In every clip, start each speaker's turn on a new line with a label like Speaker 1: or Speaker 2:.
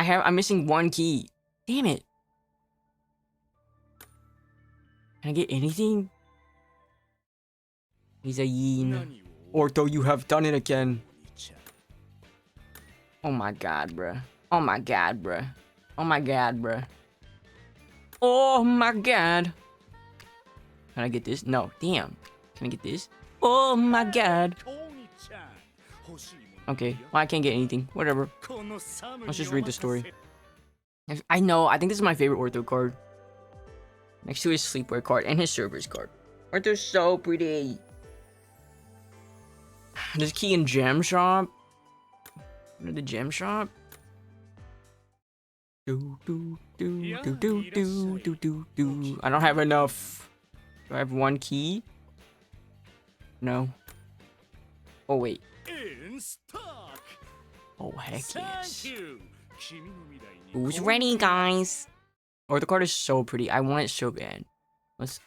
Speaker 1: I'm missing one key. Damn it. Can I get anything? He's a yin. Ortho, you have done it again. Oh my god, bruh. Oh my god, bruh. Oh my god, bruh. Oh my god. Can I get this? No, damn. Can I get this? Oh my god. Okay, well, I can't get anything. Whatever. Let's just read the story. I know, I think this is my favorite Ortho card. Next to his sleepwear card and his servers card. Ortho's so pretty. There's key in gem shop. The gem shop. Do do do do do do do do do. I don't have enough. Do I have one key? No. Oh wait. Oh heck yes. Who's ready, guys? Oh, the card is so pretty. I want it so bad. This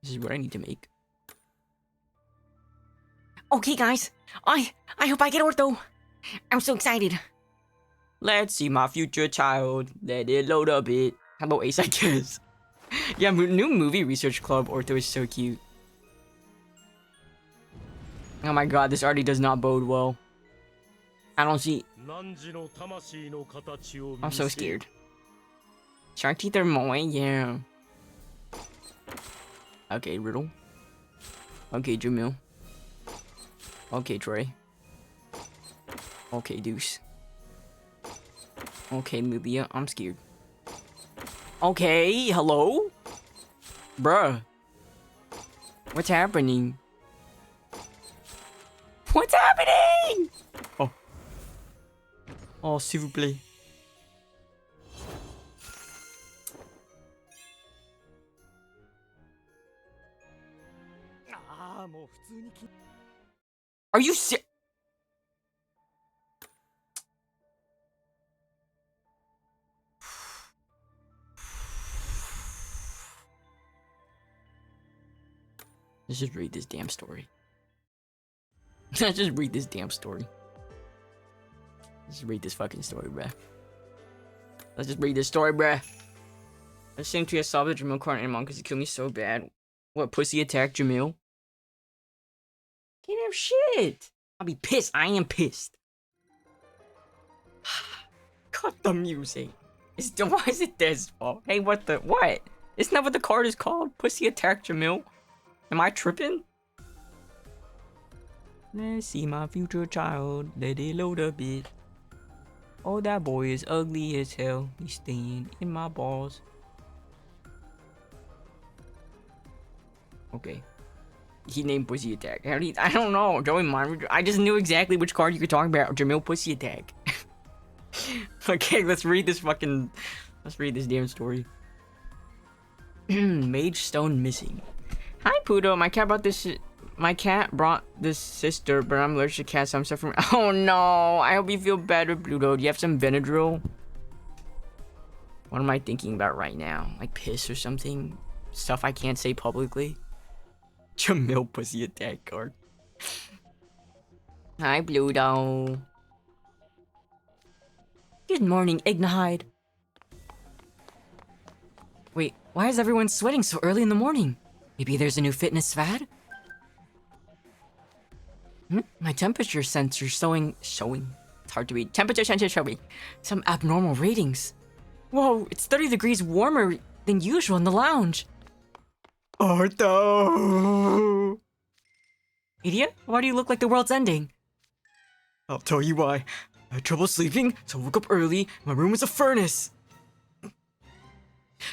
Speaker 1: is what I need to make. Okay, guys. I hope I get Ortho. I'm so excited. Let's see my future child. Let it load a bit. Hello, Ace, I guess. Yeah, new movie research club. Ortho is so cute. Oh my god, this already does not bode well. I don't see. I'm so scared. Shark teeth are moe, yeah. Okay, Riddle. Okay, Jamil. Okay, Trey. Okay, Deuce. Okay, Lilia, I'm scared. Okay, hello? Bruh. What's happening? What's happening? Oh. Oh, s'il vous plaît. Are you serious? Let's just read this damn story. Let's just read this damn story. Let's just read this fucking story, bruh. Let's just read this story, bruh. I seem to have solved the Jamil card and because he killed me so bad. What, pussy attacked Jamil? Can't have shit. I'll be pissed. I am pissed. Cut the music. Why is it this fault? Hey, what? Isn't that what the card is called? Pussy attacked Jamil? Am I tripping? Let's see my future child. Let it load a bit. Oh, that boy is ugly as hell. He's staying in my balls. Okay. He named Pussy Attack. I don't know. Joey Mine. I just knew exactly which card you could talk about. Jamil Pussy Attack. Okay, let's read this damn story. Mage Stone missing. Hi, Pudo. My cat brought this sister, but I'm allergic to cats, so I'm suffering. Oh no! I hope you feel better, Pluto. Do you have some Benadryl? What am I thinking about right now? Like piss or something? Stuff I can't say publicly? Jamil Pussy Attack card. Hi, Pluto. Good morning, Ignihide. Wait, why is everyone sweating so early in the morning? Maybe there's a new fitness fad? My temperature sensor showing. It's hard to read. Temperature sensor showing some abnormal readings. Whoa, it's 30 degrees warmer than usual in the lounge. Ortho! Idiot, why do you look like the world's ending? I'll tell you why. I had trouble sleeping, so I woke up early. My room was a furnace.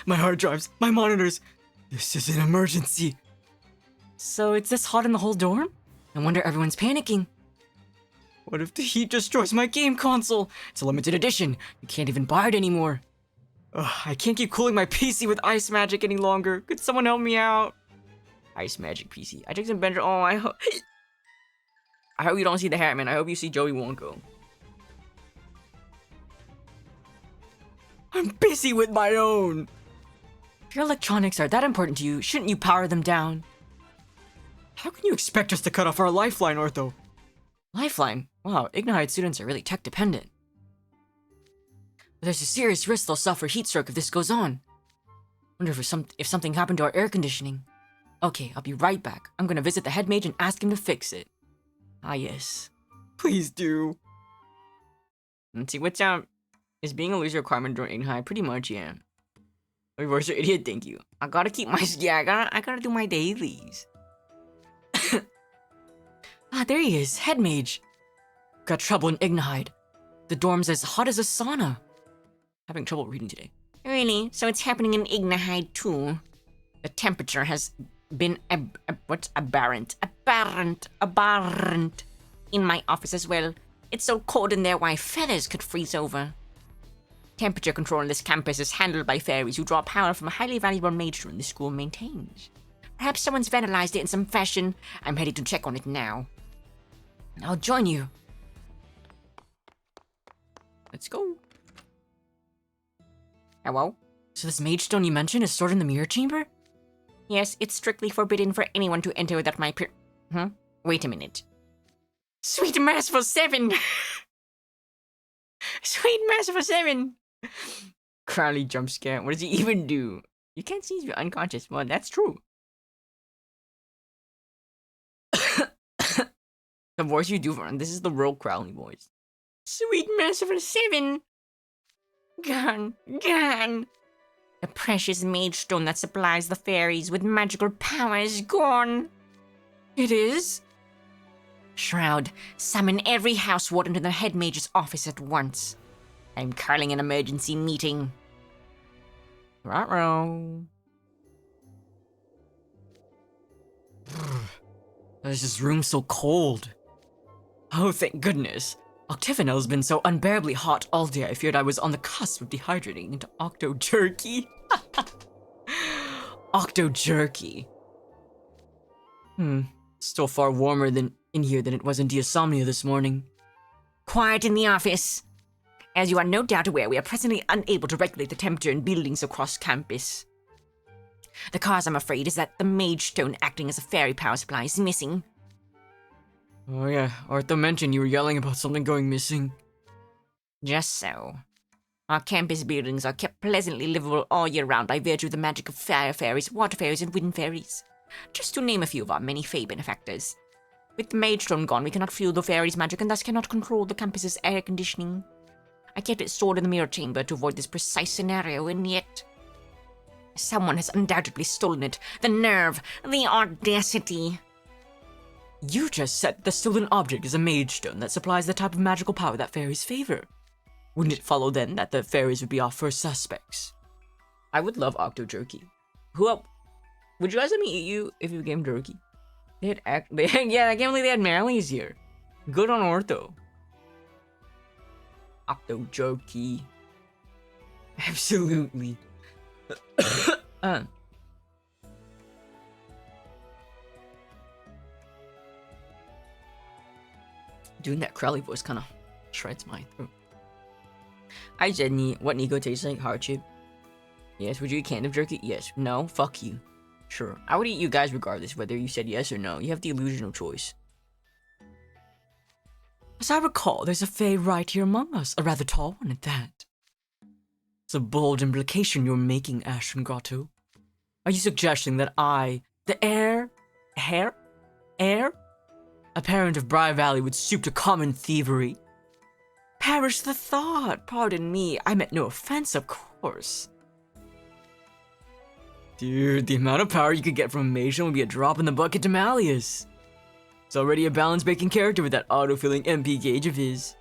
Speaker 1: My hard drives, my monitors. This is an emergency. So it's this hot in the whole dorm? No wonder everyone's panicking. What if the heat destroys my game console? It's a limited edition. You can't even buy it anymore. Ugh, I can't keep cooling my PC with ice magic any longer. Could someone help me out? Ice magic PC. I took some Benadryl. Oh, I hope you don't see the hat, man. I hope you see Joey Wonko. I'm busy with my own. If your electronics are that important to you, shouldn't you power them down? How can you expect us to cut off our lifeline, Ortho? Lifeline? Wow, Ignite students are really tech dependent. But there's a serious risk they'll suffer heat stroke if this goes on. Wonder if something happened to our air conditioning. Okay, I'll be right back. I'm gonna visit the head mage and ask him to fix it. Ah, yes. Please do. Let's see, what's up? Is being a loser requirement during high? Pretty much, yeah. Reverse your idiot, thank you. I gotta keep my, yeah, I gotta do my dailies. Ah, there he is, head mage. Got trouble in Ignihide. The dorm's as hot as a sauna. Having trouble reading today. Really? So it's happening in Ignihide too? The temperature has been aberrant in my office as well. It's so cold in there, why feathers could freeze over. Temperature control on this campus is handled by fairies who draw power from a highly valuable mage drone the school maintains. Perhaps someone's vandalized it in some fashion. I'm headed to check on it now. I'll join you. Let's go. Hello? So this mage stone you mentioned is stored in the mirror chamber? Yes, it's strictly forbidden for anyone to enter without my Wait a minute. Sweet merciful 7! Sweet merciful 7! Crowley jump scare. What does he even do? You can't see if you're unconscious. Well, that's true. The voice you do for him, this is the real Crowley voice. Sweet merciful 7! Gone. The precious mage stone that supplies the fairies with magical power is gone. It is? Shroud, summon every house warden to the head mage's office at once. I'm calling an emergency meeting. Ruh-roh. There's this room so cold. Oh, thank goodness. Octavinel's been so unbearably hot all day I feared I was on the cusp of dehydrating into octo jerky. Octo jerky. Still far warmer than in here than it was in Diasomnia this morning. Quiet in the office. As you are no doubt aware, we are presently unable to regulate the temperature in buildings across campus. The cause, I'm afraid, is that the mage stone acting as a fairy power supply is missing. Oh yeah, Arthur mentioned you were yelling about something going missing. Just so. Our campus buildings are kept pleasantly livable all year round by virtue of the magic of fire fairies, water fairies, and wind fairies. Just to name a few of our many fey benefactors. With the mage stone gone, we cannot feel the fairies' magic and thus cannot control the campus's air conditioning. I kept it stored in the mirror chamber to avoid this precise scenario, and yet... someone has undoubtedly stolen it. The nerve, the audacity. You just said the stolen object is a mage stone that supplies the type of magical power that fairies favor. Wouldn't it follow then that the fairies would be our first suspects? I would love octo jerky. Who else? Would you guys let me eat you if you gave jerky? Yeah, I can't believe they had Marilee's here. Good on Ortho. Octo jerky. Absolutely. Doing that Crowley voice kind of shreds my throat. Hi Jenny, what Nico tastes like? Hardship. Yes, would you eat canned jerky? Yes. No? Fuck you. Sure. I would eat you guys regardless whether you said yes or no. You have the illusion of choice. As I recall, there's a fae right here among us. A rather tall one at that. It's a bold implication you're making, Ashton Grotto. Are you suggesting that I, the heir, a parent of Briar Valley, would stoop to common thievery? Perish the thought. Pardon me. I meant no offense, of course. Dude, the amount of power you could get from a mage would be a drop in the bucket to Malleus. It's already a balance-breaking character with that auto-filling MP gauge of his.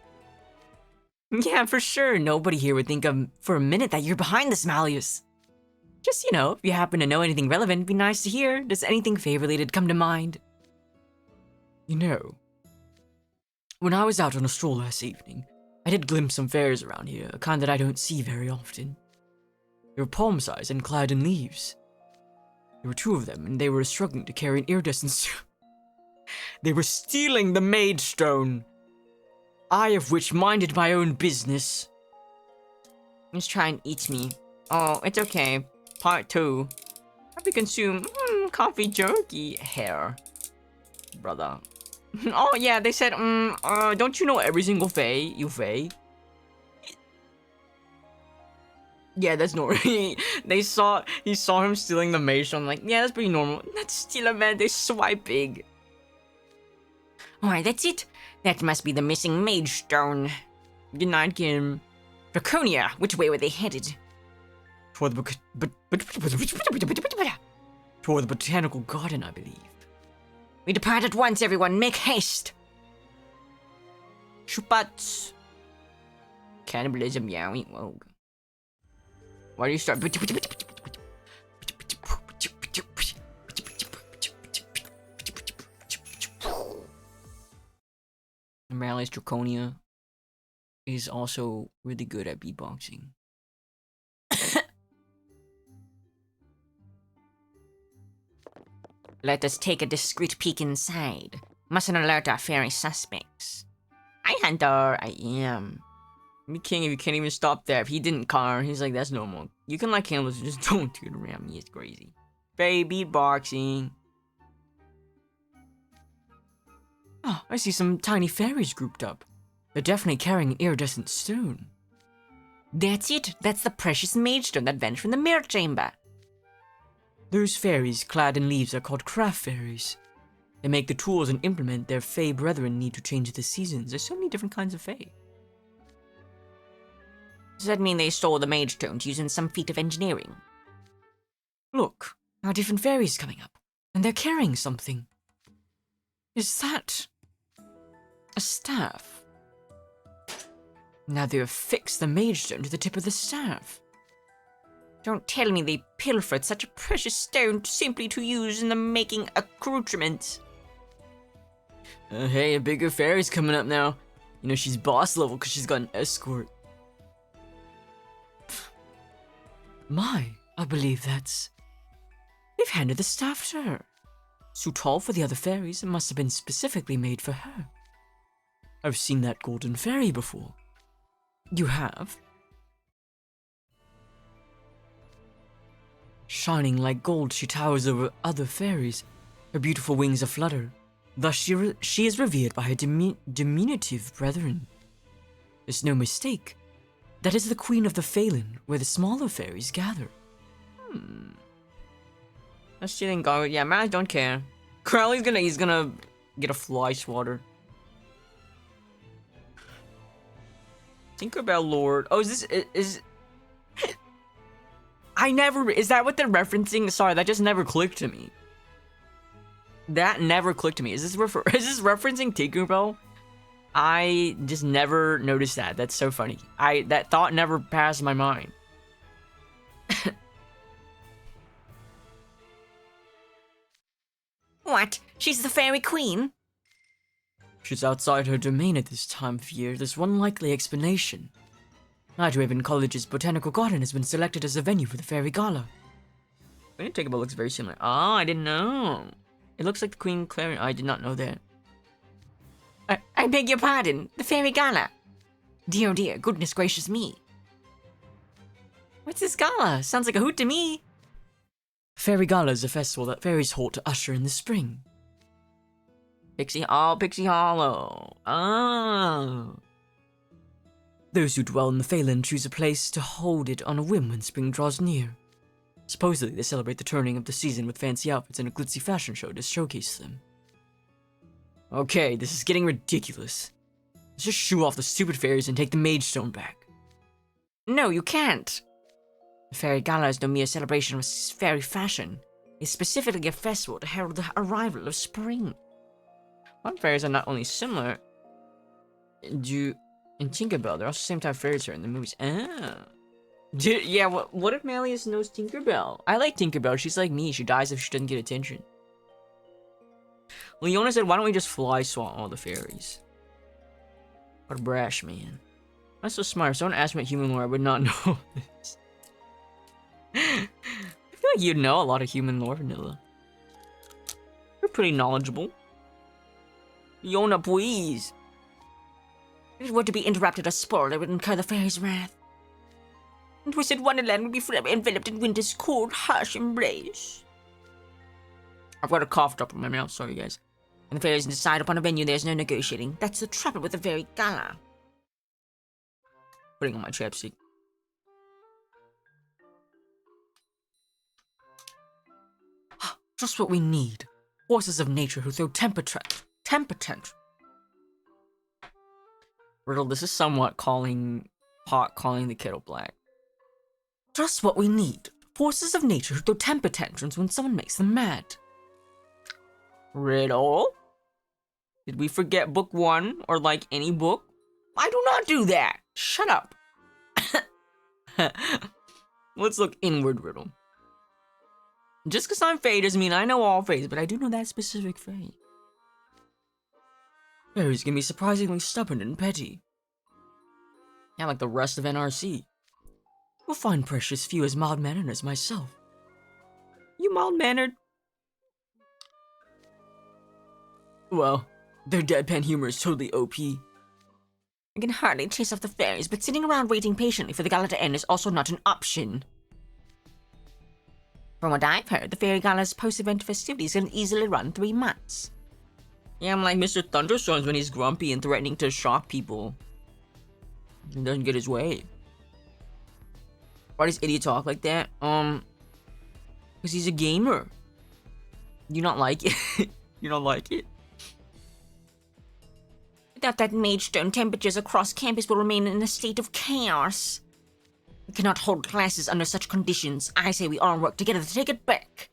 Speaker 1: Yeah, for sure. Nobody here would think for a minute that you're behind this, Malleus. Just, you know, if you happen to know anything relevant, it'd be nice to hear. Does anything fae-related come to mind? You know, when I was out on a stroll last evening, I did glimpse some fairs around here, a kind that I don't see very often. They were palm-sized and clad in leaves. There were 2 of them, and they were struggling to carry an iridescent They were stealing the mage stone. I of which minded my own business. Just try and eat me. Oh, it's okay. Part 2. Probably consume coffee jerky hair. Brother. Oh yeah, they said, don't you know every single fae, you fae? Yeah, that's normal. He saw him stealing the mage stone. Like, yeah, that's pretty normal. Not steal a man, they're swiping. Alright, that's it. That must be the missing mage stone. Good night, Kim. Draconia, which way were they headed? Toward the toward the botanical garden, I believe. We depart at once, everyone. Make haste. Shupats. Cannibalism, yeah, we won't. Why do you start? Morales Draconia is also really good at beatboxing. Let us take a discreet peek inside. Mustn't alert our fairy suspects. Hi, Hunter. I am. Me king if you can't even stop there. If he didn't car, he's like, that's normal. You can like candles, just don't do it around me. It's crazy. Baby beatboxing. Oh, I see some tiny fairies grouped up. They're definitely carrying an iridescent stone. That's it. That's the precious mage stone that vanished from the mirror chamber. Those fairies clad in leaves are called craft fairies. They make the tools and implement their fae brethren need to change the seasons. There's so many different kinds of fae. Does that mean they stole the mage stones using some feat of engineering? Look, our different fairies coming up, and they're carrying something. Is that a staff? Now they have fixed the mage stone to the tip of the staff. Don't tell me they pilfered such a precious stone simply to use in the making accoutrements. Hey, a bigger fairy's coming up now. You know, she's boss level because she's got an escort. My, I believe that's... They've handed the staff to her. So tall for the other fairies, it must have been specifically made for her. I've seen that golden fairy before. You have? Shining like gold, she towers over other fairies. Her beautiful wings aflutter. Thus she is revered by her diminutive brethren. There's no mistake. That is the queen of the Phelan, where the smaller fairies gather. That's stealing garbage. Yeah, man, I don't care. Crowley's he's gonna get a fly swatter. Tinkerbell Lord. Oh, is is that what they're referencing? Sorry, that just never clicked to me. That never clicked to me. Is this referencing Tinkerbell? I just never noticed that. That's so funny. That thought never passed my mind. What? She's the fairy queen? She's outside her domain at this time of year. There's one likely explanation. Nighthaven College's botanical garden has been selected as the venue for the fairy gala. Tinkerbell looks very similar. Oh, I didn't know. It looks like the Queen Clarion. I did not know that. I beg your pardon. The fairy gala. Dear, oh dear. Goodness gracious me. What's this gala? Sounds like a hoot to me. Fairy Gala is a festival that fairies hold to usher in the spring. Pixie Hollow. Oh. Those who dwell in the Phelan choose a place to hold it on a whim when spring draws near. Supposedly, they celebrate the turning of the season with fancy outfits and a glitzy fashion show to showcase them. Okay, this is getting ridiculous. Let's just shoo off the stupid fairies and take the mage stone back. No, you can't. The Fairy Gala is no mere celebration of fairy fashion. It's specifically a festival to herald the arrival of spring. Some fairies are not only similar in Tinkerbell, they're also the same type of fairies here in the movies. Oh. Yeah, what if Malleus knows Tinkerbell? I like Tinkerbell. She's like me. She dies if she doesn't get attention. Leona said, why don't we just fly swat all the fairies? What a brash man. That's so smart. If someone asked me about human lore, I would not know this. I feel like you'd know a lot of human lore, Vanilla. You're pretty knowledgeable. Leona, please. If it were to be interrupted or spoiled, I would incur the fairies' wrath. And we said Wonderland would be forever enveloped in winter's cold, harsh embrace. I've got a cough drop in my mouth, sorry guys. When the fairies decide upon a venue, there's no negotiating. That's the trouble with the fairy gala. Putting on my chapstick. Just what we need. Forces of nature who throw temper tantrum. Riddle, this is somewhat calling the kettle black. Just what we need. Forces of nature who throw temper tantrums when someone makes them mad. Riddle? Did we forget book 1 or like any book? I do not do that! Shut up! Let's look inward, Riddle. Just because I'm Fae doesn't mean I know all Faes, but I do know that specific Fae. Fairies can be surprisingly stubborn and petty. Yeah, like the rest of NRC. You'll find precious few as mild-mannered as myself. You mild-mannered? Well, their deadpan humor is totally OP. I can hardly chase off the fairies, but sitting around waiting patiently for the gala to end is also not an option. From what I've heard, the Fairy Gala's post-event festivities can easily run 3 months. Yeah, I'm like Mr. Thunderstorms when he's grumpy and threatening to shock people. He doesn't get his way. Why does idiot talk like that? Because he's a gamer. You not like it? You don't like it? Without that mage stone, temperatures across campus will remain in a state of chaos. We cannot hold classes under such conditions. I say we all work together to take it back.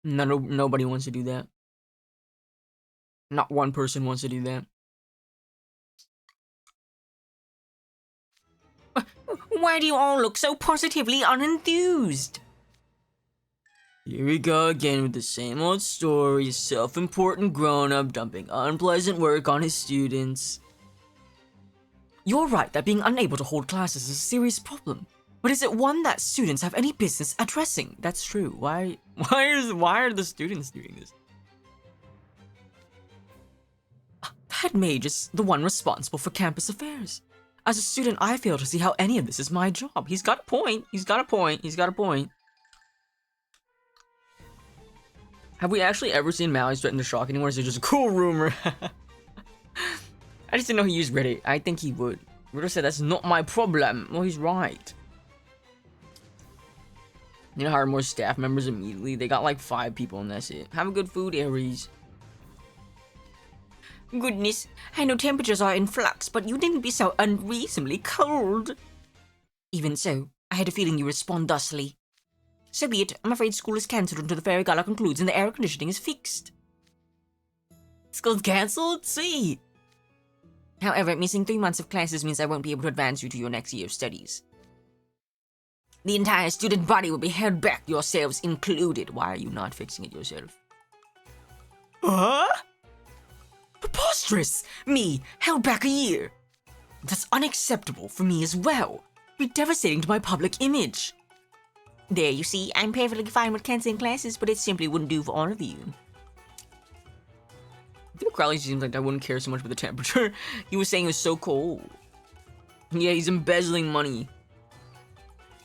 Speaker 1: Nobody wants to do that. Not one person wants to do that. Why do you all look so positively unenthused? Here we go again with the same old story. Self-important grown-up dumping unpleasant work on his students. You're right that being unable to hold classes is a serious problem. But is it one that students have any business addressing? That's true. Why are the students doing this? That mage is the one responsible for campus affairs. As a student, I fail to see how any of this is my job. He's got a point. He's got a point. He's got a point. Have we actually ever seen Mallory's threaten to shock anyone? Or is it just a cool rumor? I just didn't know he used Reddit. I think he would. Riddle said that's not my problem. Well, he's right. You know, hire more staff members immediately. They got like 5 people and that's it. Have a good food, Aries. Goodness, I know temperatures are in flux, but you didn't be so unreasonably cold. Even so, I had a feeling you respond thusly. So be it. I'm afraid school is cancelled until the Fairy Gala concludes and the air conditioning is fixed. School's cancelled? See. However, missing 3 months of classes means I won't be able to advance you to your next year of studies. The entire student body will be held back, yourselves included. Why are you not fixing it yourself? Huh? Preposterous! Me, held back a year! That's unacceptable for me as well. It'd be devastating to my public image. There, you see, I'm perfectly fine with cancelling classes, but it simply wouldn't do for all of you. I think Crowley seems like I wouldn't care so much about the temperature. He was saying it was so cold. Yeah, he's embezzling money.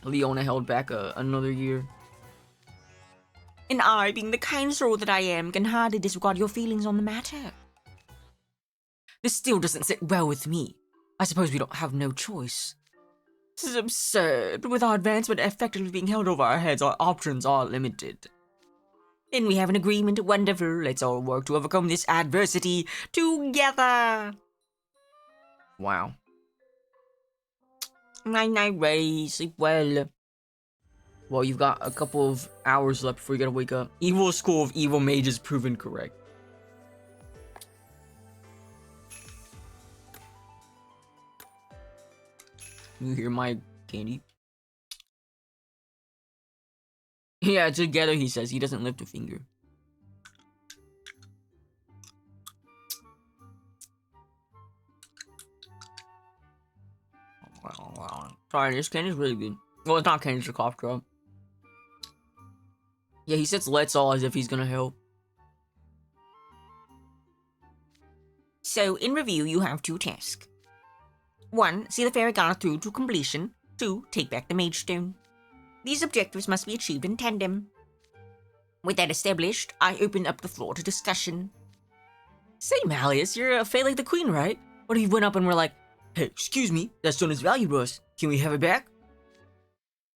Speaker 1: Leona held back another year. And I, being the kind soul that I am, can hardly disregard your feelings on the matter. This still doesn't sit well with me. I suppose we don't have no choice. This is absurd. With our advancement effectively being held over our heads, our options are limited. Then we have an agreement. Wonderful. Let's all work to overcome this adversity together. Wow. Night, Ray. Sleep well. Well, you've got a couple of hours left before you gotta wake up. Evil School of Evil Mages proven correct. You hear my candy? Yeah, together, he says. He doesn't lift a finger. Sorry, this candy's really good. Well, it's not candy, it's a cough drop. Yeah, he says let's all as if he's gonna help. So, in review, you have 2 tasks. 1. See the Fairy Gala through to completion. 2. Take back the Mage Stone. These objectives must be achieved in tandem. With that established, I open up the floor to discussion. Say, Malleus, you're a Fae like the Queen, right? What if you went up and were like, hey, excuse me, that stone is valuable to us. Can we have it back?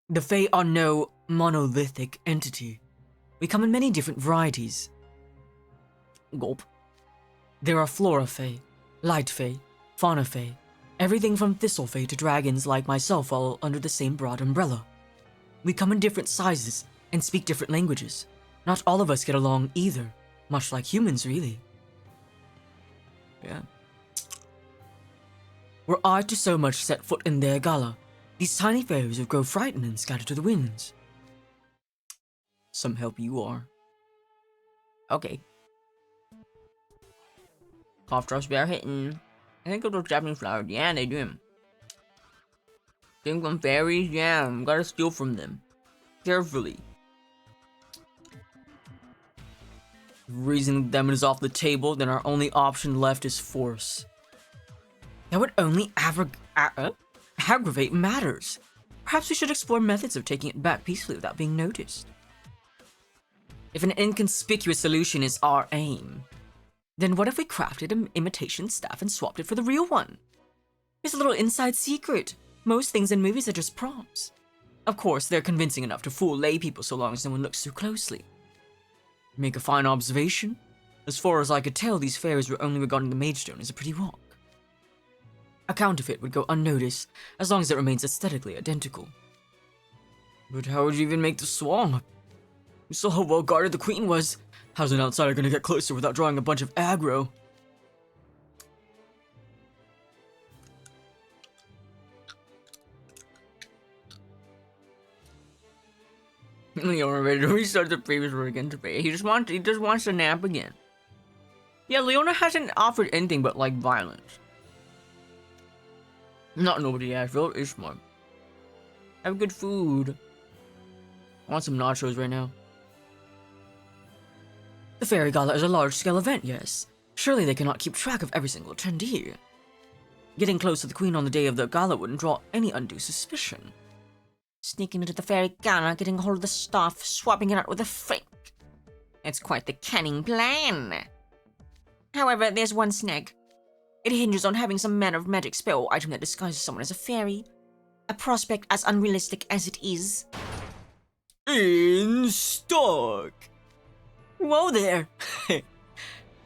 Speaker 1: The Fae are no monolithic entity. We come in many different varieties. Gulp. There are Flora Fae, Light Fae, Fauna Fae. Everything from Thistle Fae to dragons like myself fall under the same broad umbrella. We come in different sizes and speak different languages. Not all of us get along either, much like humans, really. Yeah. Were I to so much set foot in their Gala, these tiny fairies would grow frightened and scatter to the winds. Some help you are. Okay. Cough drops bear hitting. I think of those Japanese flowers. Yeah, they do. Think from fairies? Yeah, gotta steal from them. Carefully. Reasoning them is off the table, then our only option left is force. That would only aggravate matters. Perhaps we should explore methods of taking it back peacefully without being noticed. If an inconspicuous solution is our aim, then what if we crafted an imitation staff and swapped it for the real one? It's a little inside secret. Most things in movies are just props. Of course, they're convincing enough to fool lay people so long as no one looks too closely. Make a fine observation. As far as I could tell, these fairies were only regarding the Mage Stone as a pretty rock. A counterfeit would go unnoticed, as long as it remains aesthetically identical. But how would you even make the swamp? You saw how well guarded the queen was. How's an outsider gonna get closer without drawing a bunch of aggro? Leona ready to restart the previous work again today. He just wants to nap again. Yeah, Leona hasn't offered anything but like violence. Not nobody Asheville, it's smart. Have good food. I want some nachos right now. The Fairy Gala is a large-scale event, yes. Surely they cannot keep track of every single attendee. Getting close to the Queen on the day of the gala wouldn't draw any undue suspicion. Sneaking into the Fairy Gala, getting a hold of the stuff, swapping it out with a fake. It's quite the cunning plan. However, there's one snag. It hinges on having some manner of magic spell or item that disguises someone as a fairy. A prospect as unrealistic as it is. In stock! Whoa there!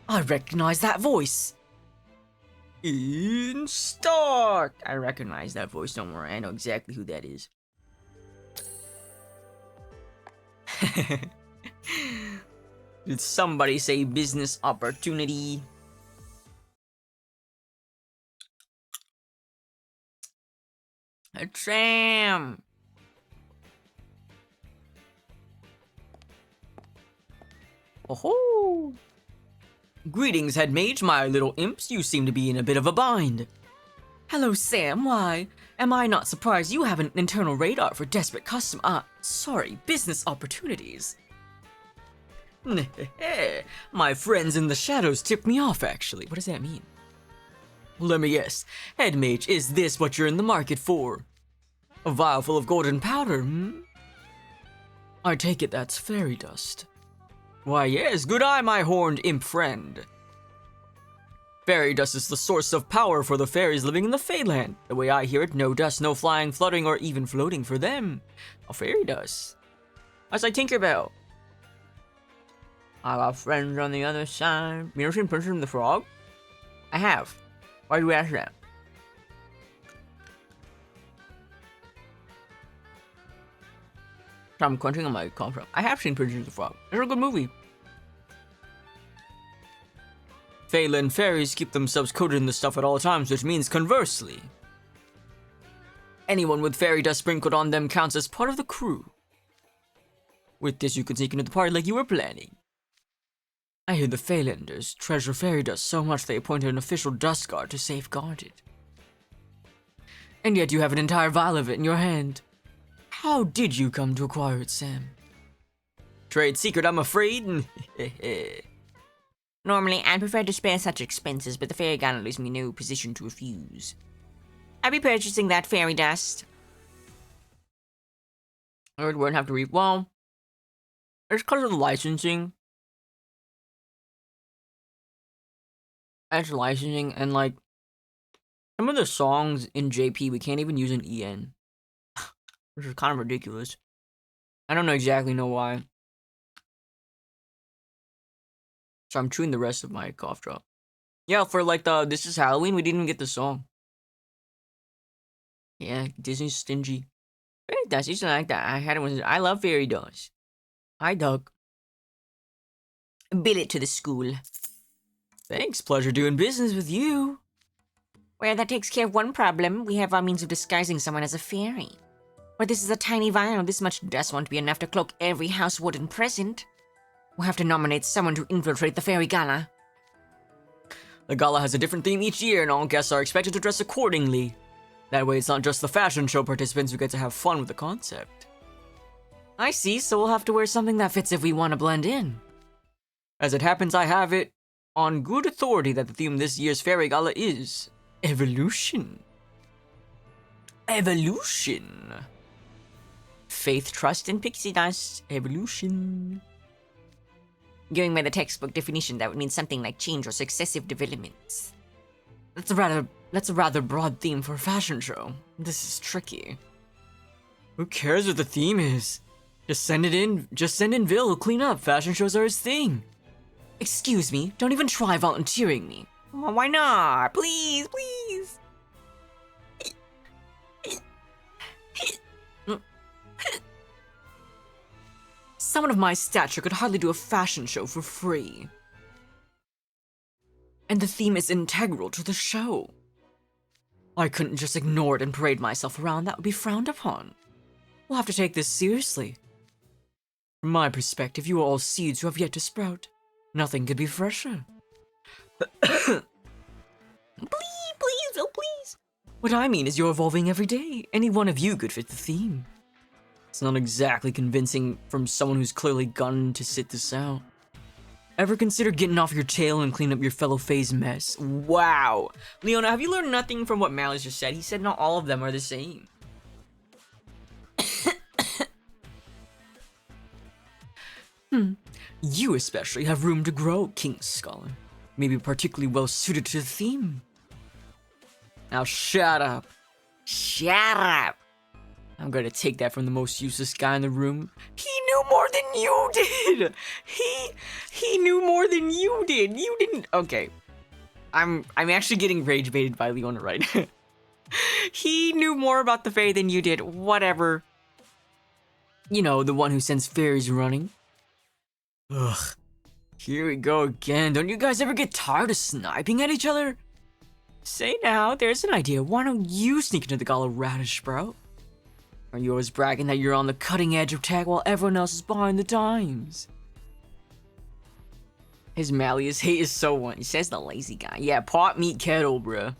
Speaker 1: I recognize that voice. In stock! I recognize that voice, don't worry, I know exactly who that is. Did somebody say business opportunity? Sam! Oh-ho! Greetings, head mage, my little imps. You seem to be in a bit of a bind. Hello, Sam. Why? Am I not surprised you have an internal radar for desperate business opportunities? My friends in the shadows tipped me off, actually. What does that mean? Let me guess. Head mage, is this what you're in the market for? A vial full of golden powder, hmm? I take it that's fairy dust. Why yes, good eye, my horned imp friend. Fairy dust is the source of power for the fairies living in the Feyland. The way I hear it, no dust, no flying, fluttering, or even floating for them. A fairy dust. That's like Tinkerbell. I got friends on the other side. You ever seen Princess and the Frog? I have. Why do you ask that? I'm crunching on my cough drop. I have seen Princess and the Frog. It's a good movie. Feyland fairies keep themselves coated in the stuff at all times, which means conversely, anyone with fairy dust sprinkled on them counts as part of the crew. With this, you can sneak into the party like you were planning. I hear the Feylanders treasure fairy dust so much they appointed an official dust guard to safeguard it. And yet you have an entire vial of it in your hand. How did you come to acquire it, Sam? Trade secret, I'm afraid. Normally, I'd prefer to spare such expenses, but the fairy gala leaves me no position to refuse. I'll be purchasing that fairy dust. I wouldn't have to read. Well, it's because of the licensing. It's licensing, and like, some of the songs in JP, we can't even use an EN. Which is kind of ridiculous. I don't exactly know why. So I'm chewing the rest of my cough drop. Yeah, for like the This Is Halloween, we didn't even get the song. Yeah, Disney's stingy. Fairy dust, used to like that. I had it when I love fairy dust. Hi, Doug. Bill it to the school. Thanks, pleasure doing business with you. Well, that takes care of one problem. We have our means of disguising someone as a fairy. But this is a tiny vial. This much dust won't be enough to cloak every house warden present. We'll have to nominate someone to infiltrate the fairy gala. The gala has a different theme each year, and all guests are expected to dress accordingly. That way, it's not just the fashion show participants who get to have fun with the concept. I see, so we'll have to wear something that fits if we want to blend in. As it happens, I have it on good authority that the theme of this year's fairy gala is evolution. Evolution. Faith, trust, and pixie dust. Evolution. Going by the textbook definition, that would mean something like change or successive developments. That's a rather broad theme for a fashion show. This is tricky. Who cares what the theme is? Just send it in. Just send in Vil. He'll clean up. Fashion shows are his thing. Excuse me. Don't even try volunteering me. Oh, why not? Please, please. Someone of my stature could hardly do a fashion show for free. And the theme is integral to the show. I couldn't just ignore it and parade myself around. That would be frowned upon. We'll have to take this seriously. From my perspective, you are all seeds who have yet to sprout. Nothing could be fresher. Please, oh please. What I mean is you're evolving every day. Any one of you could fit the theme. It's not exactly convincing from someone who's clearly gone to sit this out. Ever consider getting off your tail and clean up your fellow Fae's mess? Wow. Leona, have you learned nothing from what Malice just said? He said not all of them are the same. You especially have room to grow, King's Scholar. Maybe particularly well suited to the theme. Now shut up. Shut up. I'm gonna take that from the most useless guy in the room. He knew more than you did. He knew more than you did. You didn't. Okay. I'm actually getting rage baited by Leona right now. He knew more about the Fae than you did. Whatever. You know, the one who sends fairies running. Ugh. Here we go again. Don't you guys ever get tired of sniping at each other? Say now, there's an idea. Why don't you sneak into the Gala, Radish Sprout? Are you always bragging that you're on the cutting edge of tech while everyone else is behind the times? His Malleus hate is so one. He says the lazy guy. Yeah, pot, meat, kettle, bruh.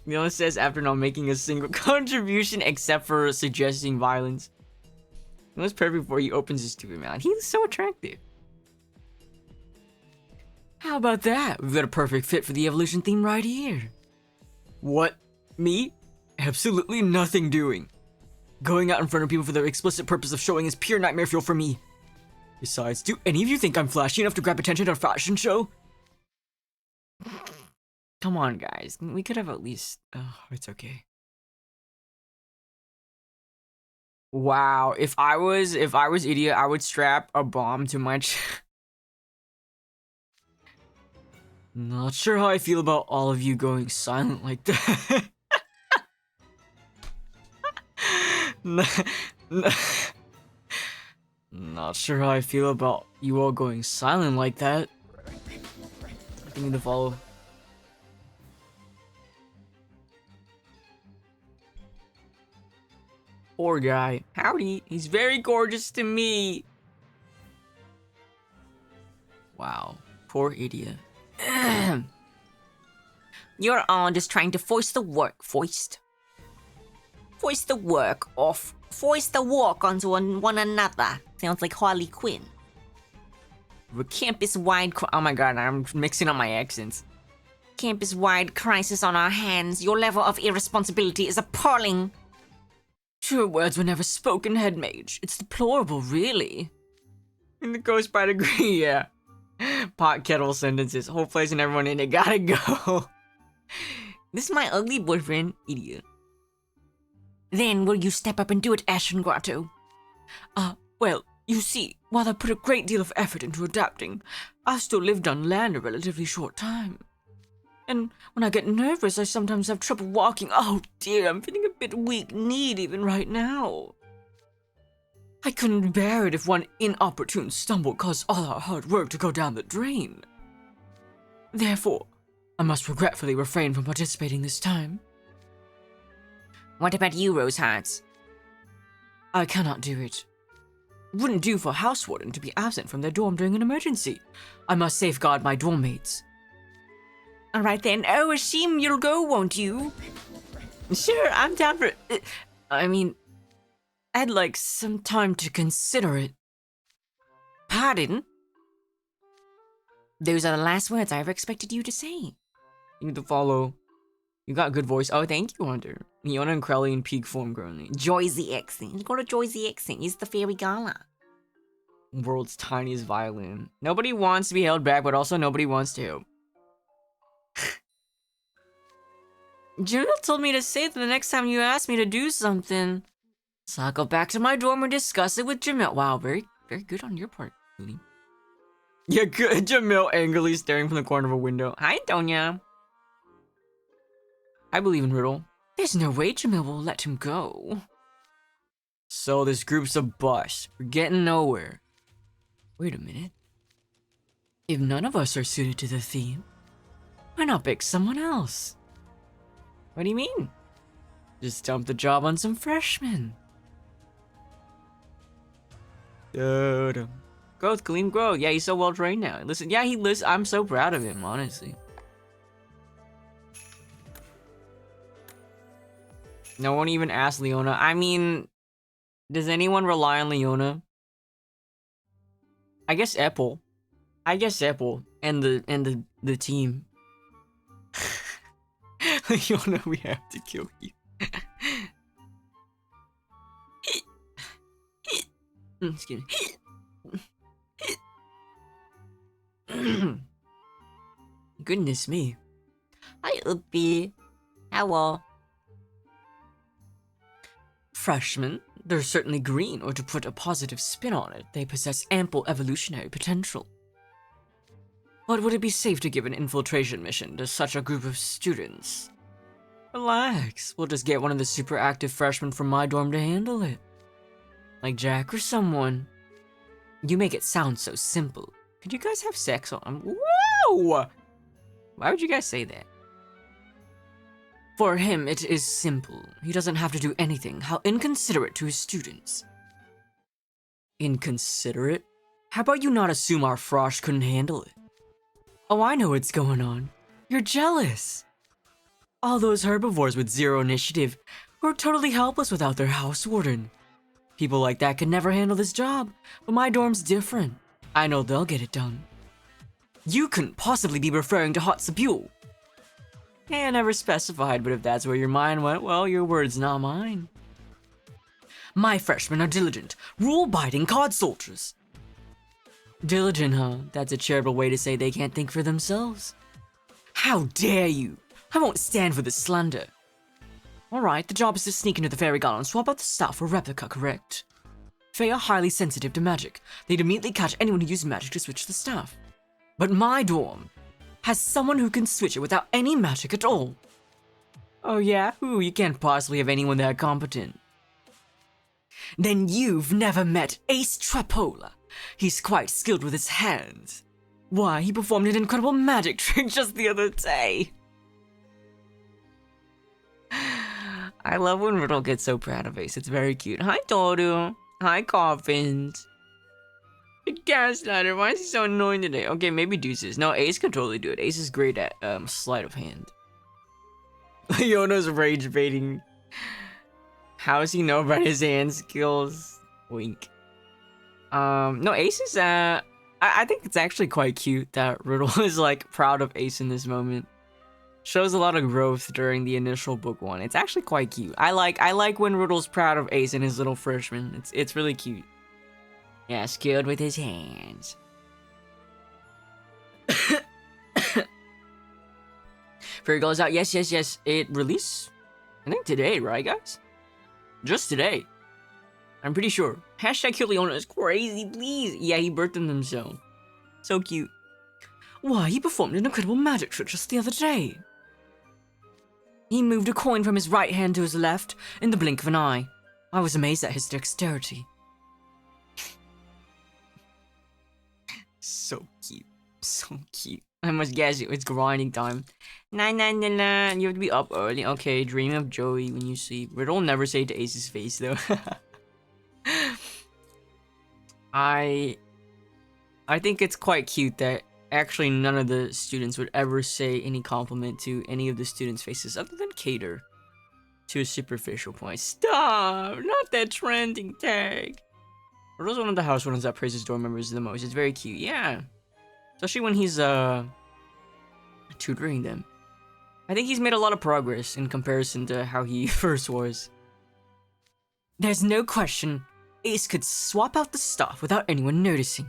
Speaker 1: Leona says after not making a single contribution except for suggesting violence. It was perfect before he opens his stupid mouth. He's so attractive. How about that? We've got a perfect fit for the evolution theme right here. What? Me? Absolutely nothing doing. Going out in front of people for the explicit purpose of showing is pure nightmare fuel for me. Besides, do any of you think I'm flashy enough to grab attention at a fashion show? Come on, guys. We could have at least... Oh, it's okay. Wow, if I was idiot, I would strap a bomb to my Not sure how I feel about all of you going silent like that. Not sure how I feel about you all going silent like that. I need to follow. Poor guy. Howdy. He's very gorgeous to me. Wow. Poor idiot. You're all just trying to foist the work. Foist the work off. Foist the work onto one another. Sounds like Harley Quinn. The campus-wide... Oh my god, I'm mixing up my accents. Campus-wide crisis on our hands. Your level of irresponsibility is appalling. True words were never spoken, head mage. It's deplorable, really. And the ghost might agree, yeah. Pot kettle sentences. Whole place and everyone in it gotta go. This is my ugly boyfriend, idiot. Then will you step up and do it, Ashen Grotto? Well, You see, while I put a great deal of effort into adapting, I've still lived on land a relatively short time. And when I get nervous, I sometimes have trouble walking. Oh dear, I'm feeling a bit weak-kneed even right now. I couldn't bear it if one inopportune stumble caused all our hard work to go down the drain. Therefore, I must regretfully refrain from participating this time. What about you, Rosehearts? I cannot do it. Wouldn't do for a house warden to be absent from their dorm during an emergency. I must safeguard my dorm mates. Alright then. Oh, Ashim, you'll go, won't you? Sure, I'm down for it. I mean, I'd like some time to consider it. Pardon? Those are the last words I ever expected you to say. You need to follow. You got a good voice. Oh, thank you, Hunter. Yona and Crowley in peak form currently. Joei's the accent. Go to Joei's the accent. He's the fairy Gala. World's tiniest violin. Nobody wants to be held back, but also nobody wants to. Jamil told me to say that the next time you ask me to do something. So I'll go back to my dorm and discuss it with Jamil. Wow, very, very good on your part, Lily. Yeah, good. Jamil angrily staring from the corner of a window. Hi, Donya. I believe in Riddle. There's no way Jamil will let him go. So this group's a bust. We're getting nowhere. Wait a minute. If none of us are suited to the theme, why not pick someone else? What do you mean? Just dump the job on some freshmen. Growth, Kaleem, growth. Yeah, he's so well trained now. Listen, yeah, I'm so proud of him, honestly. No one even asked Leona. I mean, does anyone rely on Leona? I guess Apple. And the team. Leona, we have to kill you. Excuse me. Goodness me. Hi, Uppy. Hello. Freshmen, they're certainly green, or to put a positive spin on it, they possess ample evolutionary potential. But would it be safe to give an infiltration mission to such a group of students? Relax, we'll just get one of the super active freshmen from my dorm to handle it. Like Jack or someone. You make it sound so simple. Could you guys have sex on him? Whoa! Why would you guys say that? For him, it is simple. He doesn't have to do anything. How inconsiderate to his students. Inconsiderate? How about you not assume our Frosh couldn't handle it? Oh, I know what's going on. You're jealous. All those herbivores with zero initiative who are totally helpless without their house warden. People like that can never handle this job, but my dorm's different. I know they'll get it done. You couldn't possibly be referring to Hotsabule. Hey, I never specified, but if that's where your mind went, well, your word's not mine. My freshmen are diligent, rule-abiding cod soldiers. Diligent, huh? That's a charitable way to say they can't think for themselves. How dare you! I won't stand for this slander. Alright, the job is to sneak into the fairy gala and swap out the staff for replica, correct? Fae are highly sensitive to magic. They'd immediately catch anyone who used magic to switch the staff. But my dorm has someone who can switch it without any magic at all. Oh yeah? Who? You can't possibly have anyone that competent. Then you've never met Ace Trapola. He's quite skilled with his hands. Why, he performed an incredible magic trick just the other day. I love when Riddle gets so proud of Ace. It's very cute. Hi, Toru. Hi, Coffins. Gaslighter, why is he so annoying today? Okay, maybe Deuces. No, Ace can totally do it. Ace is great at sleight of hand. Leona's rage baiting. How does he know about his hand skills? Wink. No, Ace is I think it's actually quite cute that Riddle is like proud of Ace in this moment. Shows a lot of growth during the initial book one. It's actually quite cute. I like when Riddle's proud of Ace and his little freshman. It's really cute. Yeah, skilled with his hands. Fairy goes out. Yes. It released, I think today, right, guys? Just today. I'm pretty sure. Hashtag kill Leona is crazy, please. Yeah, he birthed them himself. So cute. Why, he performed an incredible magic trick just the other day. He moved a coin from his right hand to his left in the blink of an eye. I was amazed at his dexterity. So cute. So cute. I must guess it's grinding time. Nah, you have to be up early. Okay, dream of Joey when you sleep. Riddle never say to Ace's face though. I think it's quite cute that actually none of the students would ever say any compliment to any of the students' faces other than cater to a superficial point. Stop! Not that trending tag. Riddle's one of the house runners that praises dorm members the most. It's very cute, yeah. Especially when he's tutoring them. I think he's made a lot of progress in comparison to how he first was. There's no question Ace could swap out the staff without anyone noticing.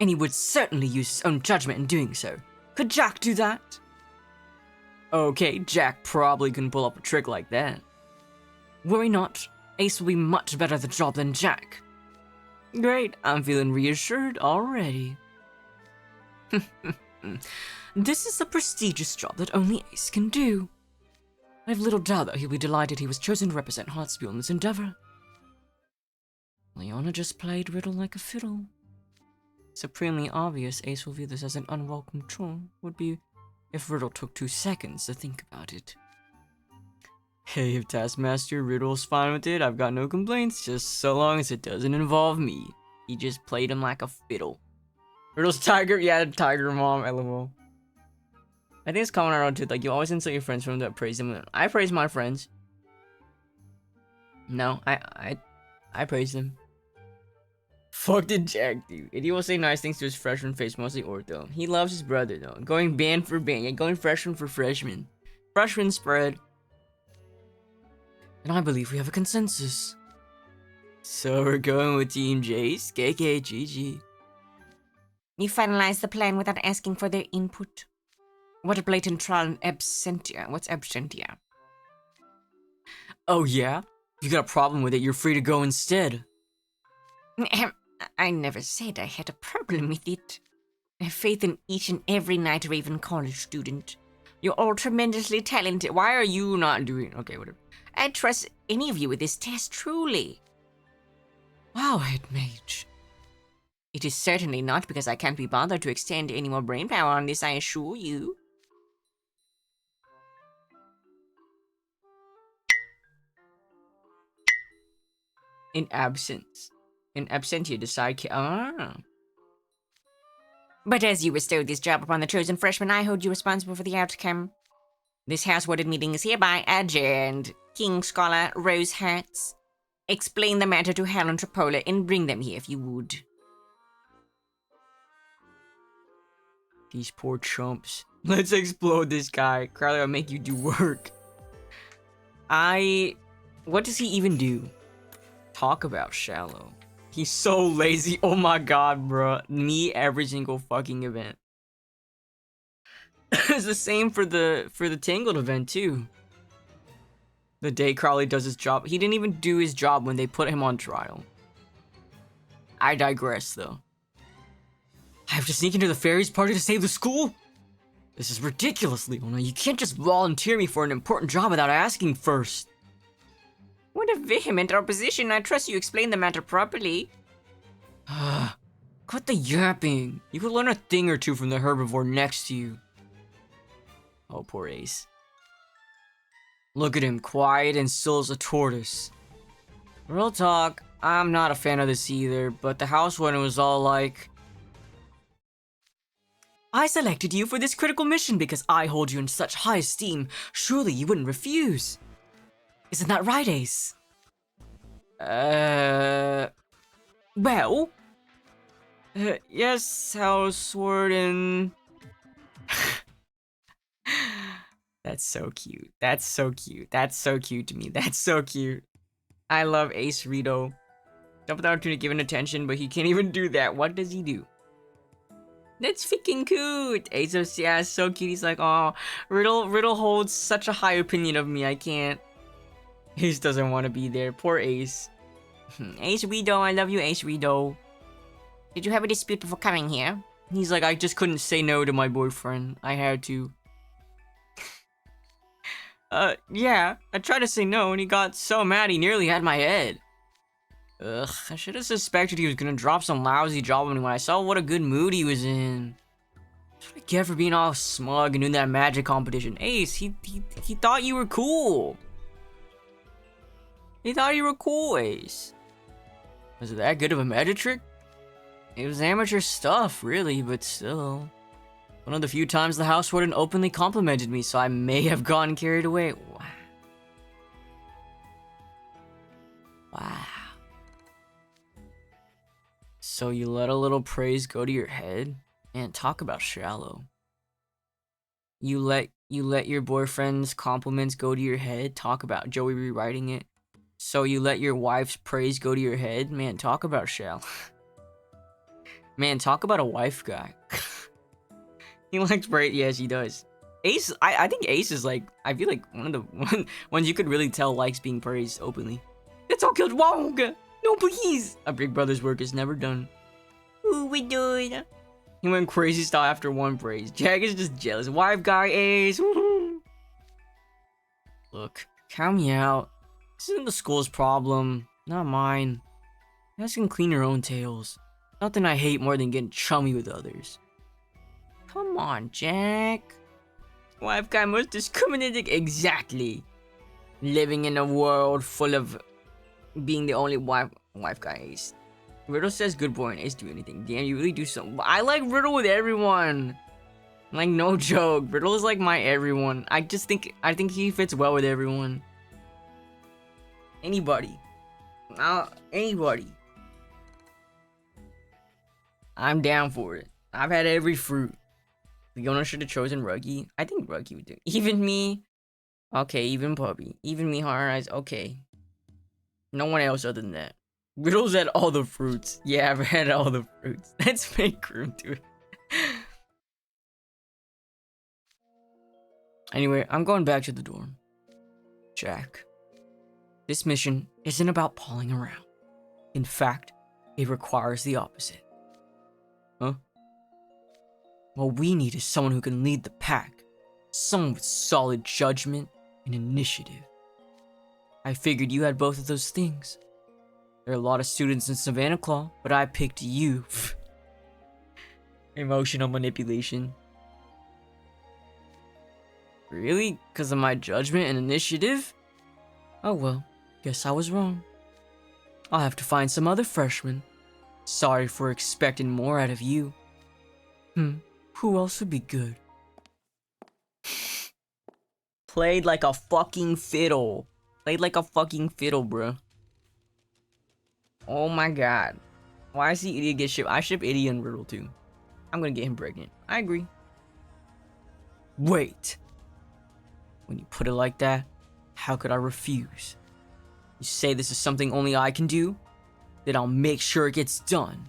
Speaker 1: And he would certainly use his own judgment in doing so. Could Jack do that? Okay, Jack probably couldn't pull up a trick like that. Worry not, Ace will be much better at the job than Jack. Great, I'm feeling reassured already. This is a prestigious job that only Ace can do. I have little doubt that he'll be delighted he was chosen to represent Heartspiel in this endeavor. Leona just played Riddle like a fiddle. Supremely obvious Ace will view this as an unwelcome chore would be if Riddle took 2 seconds to think about it. Hey, if Taskmaster Riddle's fine with it, I've got no complaints, just so long as it doesn't involve me. He just played him like a fiddle. Riddle's tiger, yeah, tiger mom, lol. I think it's common around too, like you always insult your friends from that praise them. I praise my friends. No, I praise them. Fuck did Jack do? He will say nice things to his freshman face, mostly ortho. He loves his brother though. Going band for band, yeah, going freshman for freshman. Freshman spread. And I believe we have a consensus. So we're going with Team Jace, KKGG. You finalized the plan without asking for their input. What a blatant trial in absentia. What's absentia? Oh yeah? If you got a problem with it, you're free to go instead. I never said I had a problem with it. I have faith in each and every Night Raven college student. You're all tremendously talented. Why are you not doing... Okay, whatever. I trust any of you with this test, truly. Wow, Head Mage. It is certainly not because I can't be bothered to extend any more brain power on this, I assure you. In absentia, decide... But as you bestowed this job upon the chosen freshman, I hold you responsible for the outcome. This house-worded meeting is hereby adjourned. King Scholar, Rose Hats. Explain the matter to Hal and Trapola and bring them here if you would. These poor chumps. Let's explode this guy. Carly, I'll make you do work. What does he even do? Talk about shallow. He's so lazy. Oh my god, bro. Me every single fucking event. It's the same for the Tangled event too. The day Crowley does his job. He didn't even do his job when they put him on trial. I digress though. I have to sneak into the fairies party to save the school? This is ridiculous, Leona. You can't just volunteer me for an important job without asking first. What a vehement opposition. I trust you explain the matter properly. Cut the yapping. You could learn a thing or two from the herbivore next to you. Oh, poor Ace. Look at him, quiet and still as a tortoise. Real talk, I'm not a fan of this either, but the housewarden was all like... I selected you for this critical mission because I hold you in such high esteem. Surely you wouldn't refuse. Isn't that right, Ace? Well? Yes, housewarden. That's so cute. That's so cute. That's so cute to me. That's so cute. I love Ace Rito. Jump with the opportunity to give him attention, but he can't even do that. What does he do? That's freaking cute. Ace is, yeah, so cute. He's like, oh, Riddle holds such a high opinion of me. I can't. Ace doesn't want to be there. Poor Ace. Ace Weedo, I love you, Ace Weedo. Did you have a dispute before coming here? He's like, I just couldn't say no to my boyfriend. I had to. Yeah, I tried to say no and he got so mad he nearly had my head. Ugh, I should have suspected he was gonna drop some lousy job on me when I saw what a good mood he was in. That's what I get for being all smug and doing that magic competition. Ace, he thought you were cool. He thought you were cool, Ace. Was it that good of a magic trick? It was amateur stuff, really, but still. One of the few times the house warden openly complimented me, so I may have gotten carried away. Wow. Wow. So you let a little praise go to your head? Man, talk about shallow. You let your boyfriend's compliments go to your head? Talk about Joey rewriting it. So you let your wife's praise go to your head? Man, talk about shallow. Man, talk about a wife guy. He likes praise. Yes, he does. Ace, I think Ace is like, I feel like one of the ones you could really tell likes being praised openly. It's all killed wrong. No, please. A big brother's work is never done. Ooh, we doing? He went crazy style after one praise. Jag is just jealous. Wife guy, Ace. Woo-hoo. Look, count me out. This isn't the school's problem, not mine. You guys can clean your own tails. Nothing I hate more than getting chummy with others. Come on, Jack. Wife guy most discriminating. Exactly. Living in a world full of being the only wife guy, Ace. Riddle says good boy and Ace do anything. Damn, you really do something. I like Riddle with everyone. Like, no joke. Riddle is like my everyone. I think he fits well with everyone. Anybody. Anybody. I'm down for it. I've had every fruit. Leona should have chosen Ruggy. I think Ruggy would do. Even me. Okay, even Puppy. Even me, Hard Eyes. Okay. No one else other than that. Riddle's had all the fruits. Yeah, I've had all the fruits. Let's make room, dude. Anyway, I'm going back to the dorm. Jack. This mission isn't about palling around. In fact, it requires the opposite. Huh? What we need is someone who can lead the pack. Someone with solid judgment and initiative. I figured you had both of those things. There are a lot of students in Savannah Claw, but I picked you. Emotional manipulation. Really? Because of my judgment and initiative? Oh well, guess I was wrong. I'll have to find some other freshmen. Sorry for expecting more out of you. Who else would be good? Played like a fucking fiddle. Played like a fucking fiddle, bro. Oh my god. Why does the idiot get shipped? I ship Idiot and Riddle too. I'm gonna get him pregnant. I agree. Wait. When you put it like that, how could I refuse? You say this is something only I can do? Then I'll make sure it gets done.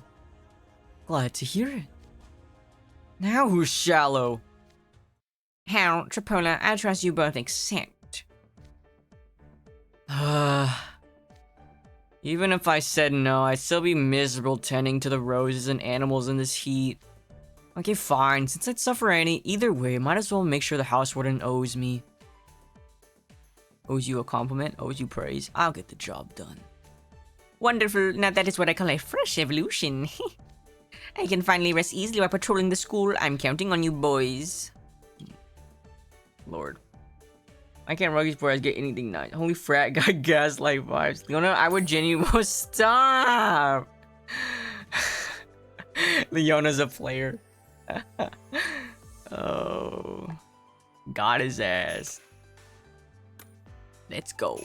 Speaker 1: Glad to hear it. Now who's shallow? How, Tripola, I trust you both accept. Even if I said no, I'd still be miserable tending to the roses and animals in this heat. Okay, fine. Since I'd suffer either way, might as well make sure the house warden owes me. Owes you a compliment, owes you praise. I'll get the job done. Wonderful. Now that is what I call a fresh evolution. I can finally rest easily while patrolling the school. I'm counting on you boys. Lord. I can't Ruggy's boys get anything nice. Holy frat guy gaslight vibes. Leona, I would genuinely stop. Leona's a player. Oh. Got his ass. Let's go.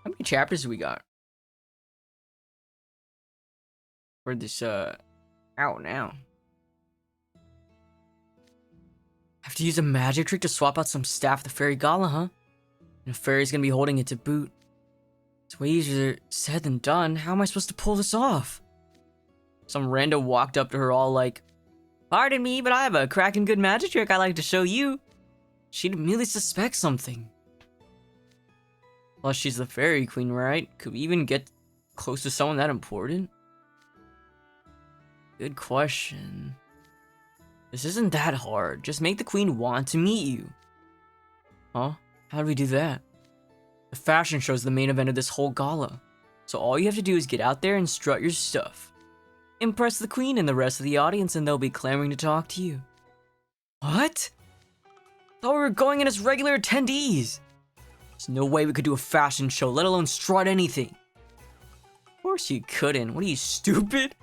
Speaker 1: How many chapters do we got? For this, out now. Have to use a magic trick to swap out some staff at the Fairy Gala, huh? And a fairy's gonna be holding it to boot. It's way easier said than done. How am I supposed to pull this off? Some rando walked up to her all like, pardon me, but I have a cracking good magic trick I'd like to show you. She'd immediately suspect something. Plus, she's the fairy queen, right? Could we even get close to someone that important? Good question. This isn't that hard. Just make the queen want to meet you. Huh? How do we do that? The fashion show is the main event of this whole gala. So all you have to do is get out there and strut your stuff. Impress the queen and the rest of the audience and they'll be clamoring to talk to you. What? Thought we were going in as regular attendees. There's no way we could do a fashion show, let alone strut anything. Of course you couldn't. What are you, stupid?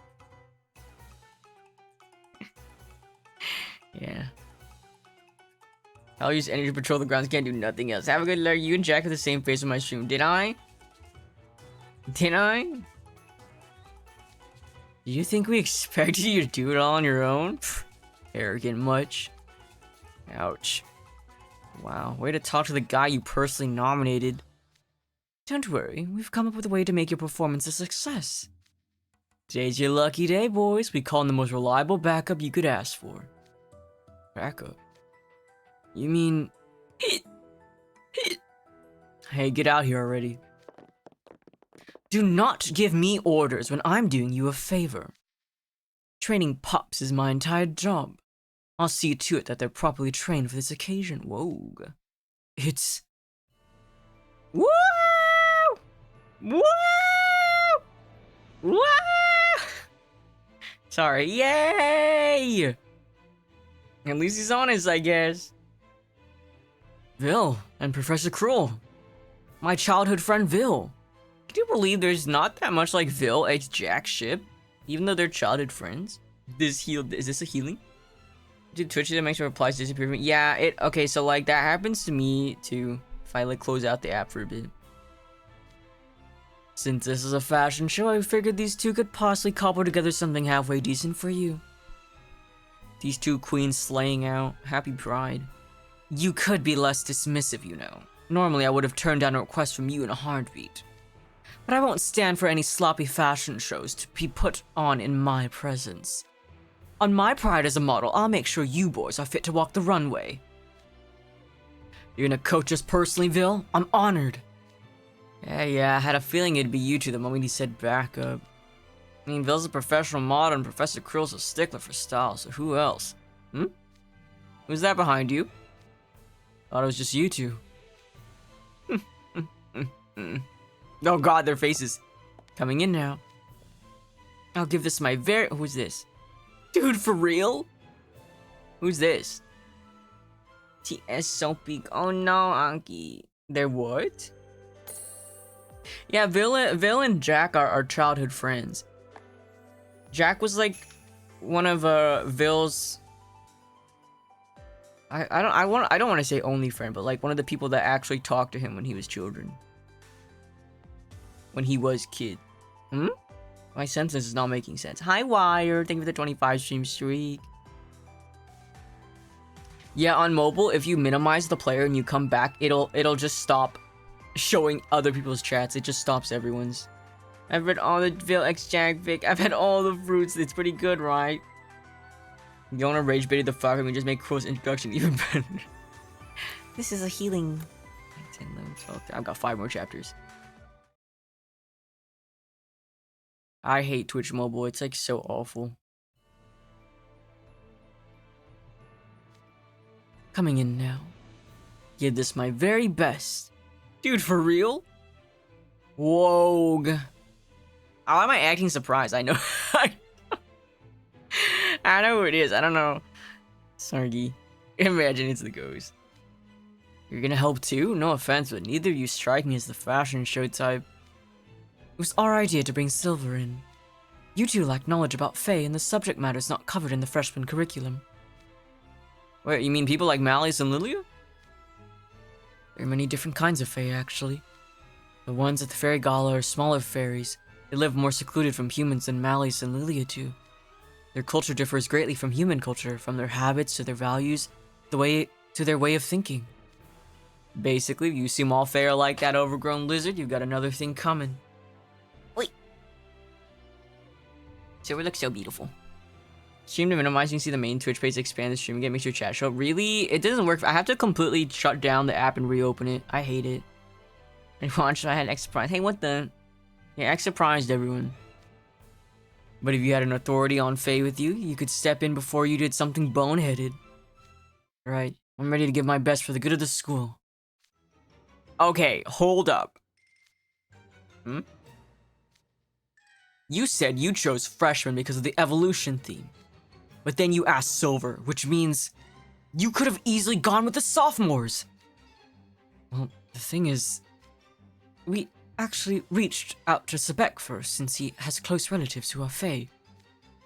Speaker 1: Yeah. I'll use energy to patrol the grounds, can't do nothing else. Have a good night. You and Jack have the same face on my stream. Did I? Did I? Do you think we expected you to do it all on your own? Pfft, arrogant much. Ouch. Wow, way to talk to the guy you personally nominated. Don't worry, we've come up with a way to make your performance a success. Today's your lucky day, boys. We call him the most reliable backup you could ask for. Backup? You mean... Hey, get out here already. Do not give me orders when I'm doing you a favor. Training pups is my entire job. I'll see to it that they're properly trained for this occasion. Whoa. It's... Woo! Woo! Woo! Sorry, yay! At least he's honest, I guess. Vil and Professor Cruel. My childhood friend Vil. Can you believe there's not that much like Vil x Jack's ship? Even though they're childhood friends? Is this a healing? Did Twitch that makes my replies disappear? Yeah, okay, so like that happens to me too. If I like close out the app for a bit. Since this is a fashion show, I figured these two could possibly cobble together something halfway decent for you. These two queens slaying out. Happy Pride. You could be less dismissive, you know. Normally I would have turned down a request from you in a heartbeat. But I won't stand for any sloppy fashion shows to be put on in my presence. On my pride as a model, I'll make sure you boys are fit to walk the runway. You're gonna coach us personally, Vil? I'm honored. Yeah, I had a feeling it'd be you two the moment he said backup. I mean, Vil's a professional model and Professor Krill's a stickler for style, so who else? Who's that behind you? Thought it was just you two. Oh god, their faces. Coming in now. I'll give this my who's this? Dude, for real? Who's this? TS so big. Oh no, Anki. They're what? Yeah, Vil and Jack are childhood friends. Jack was like one of Vil's I don't want to say only friend, but like one of the people that actually talked to him when he was children. When he was kid. My sentence is not making sense. Hi Wire, thank you for the 25 stream streak. Yeah, on mobile, if you minimize the player and you come back, it'll just stop showing other people's chats. It just stops everyone's. I've read all the Vil X Jack Vic. I've had all the fruits. It's pretty good, right? You wanna rage bait the fuck out of me, just make Crow's introduction even better. This is a healing. 10, 11, 12. I've got 5 more chapters. I hate Twitch mobile. It's like so awful. Coming in now. Give this my very best. Dude, for real? Whoa. Why am I acting surprised? I know. I know who it is. I don't know. Sargi. Imagine it's the ghost. You're gonna help too? No offense, but neither of you strike me as the fashion show type. It was our idea to bring Silver in. You two lack knowledge about Fae, and the subject matter is not covered in the freshman curriculum. Wait, you mean people like Malleus and Lilia? There are many different kinds of Fae, actually. The ones at the Fairy Gala are smaller fairies. They live more secluded from humans than Malleus and Lilia do. Their culture differs greatly from human culture, from their habits to their values, to their way of thinking. Basically, if you assume all Fae are like that overgrown lizard, you've got another thing coming. Wait. Silver looks so beautiful. Stream to minimize, you can see the main Twitch page expand the stream again, makes your chat show up. Really? It doesn't work. I have to completely shut down the app and reopen it. I hate it. And watch, I had extra prize. Hey, what the? Yeah, X surprised everyone. But if you had an authority on Faye with you, you could step in before you did something boneheaded. Right, I'm ready to give my best for the good of the school. Okay, hold up. Hmm? You said you chose freshmen because of the evolution theme. But then you asked Silver, which means you could have easily gone with the sophomores. Well, the thing is, we actually reached out to Sebek first since he has close relatives who are Fae.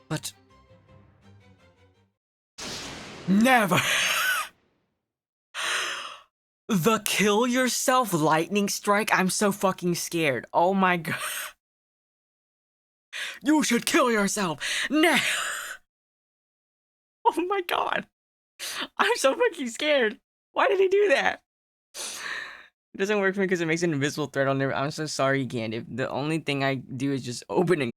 Speaker 1: But... Never! The kill yourself lightning strike? I'm so fucking scared. Oh my god. You should kill yourself! No! Oh my god. I'm so fucking scared. Why did he do that? It doesn't work for me because it makes an invisible threat on there. I'm so sorry, Gandalf. The only thing I do is just open and...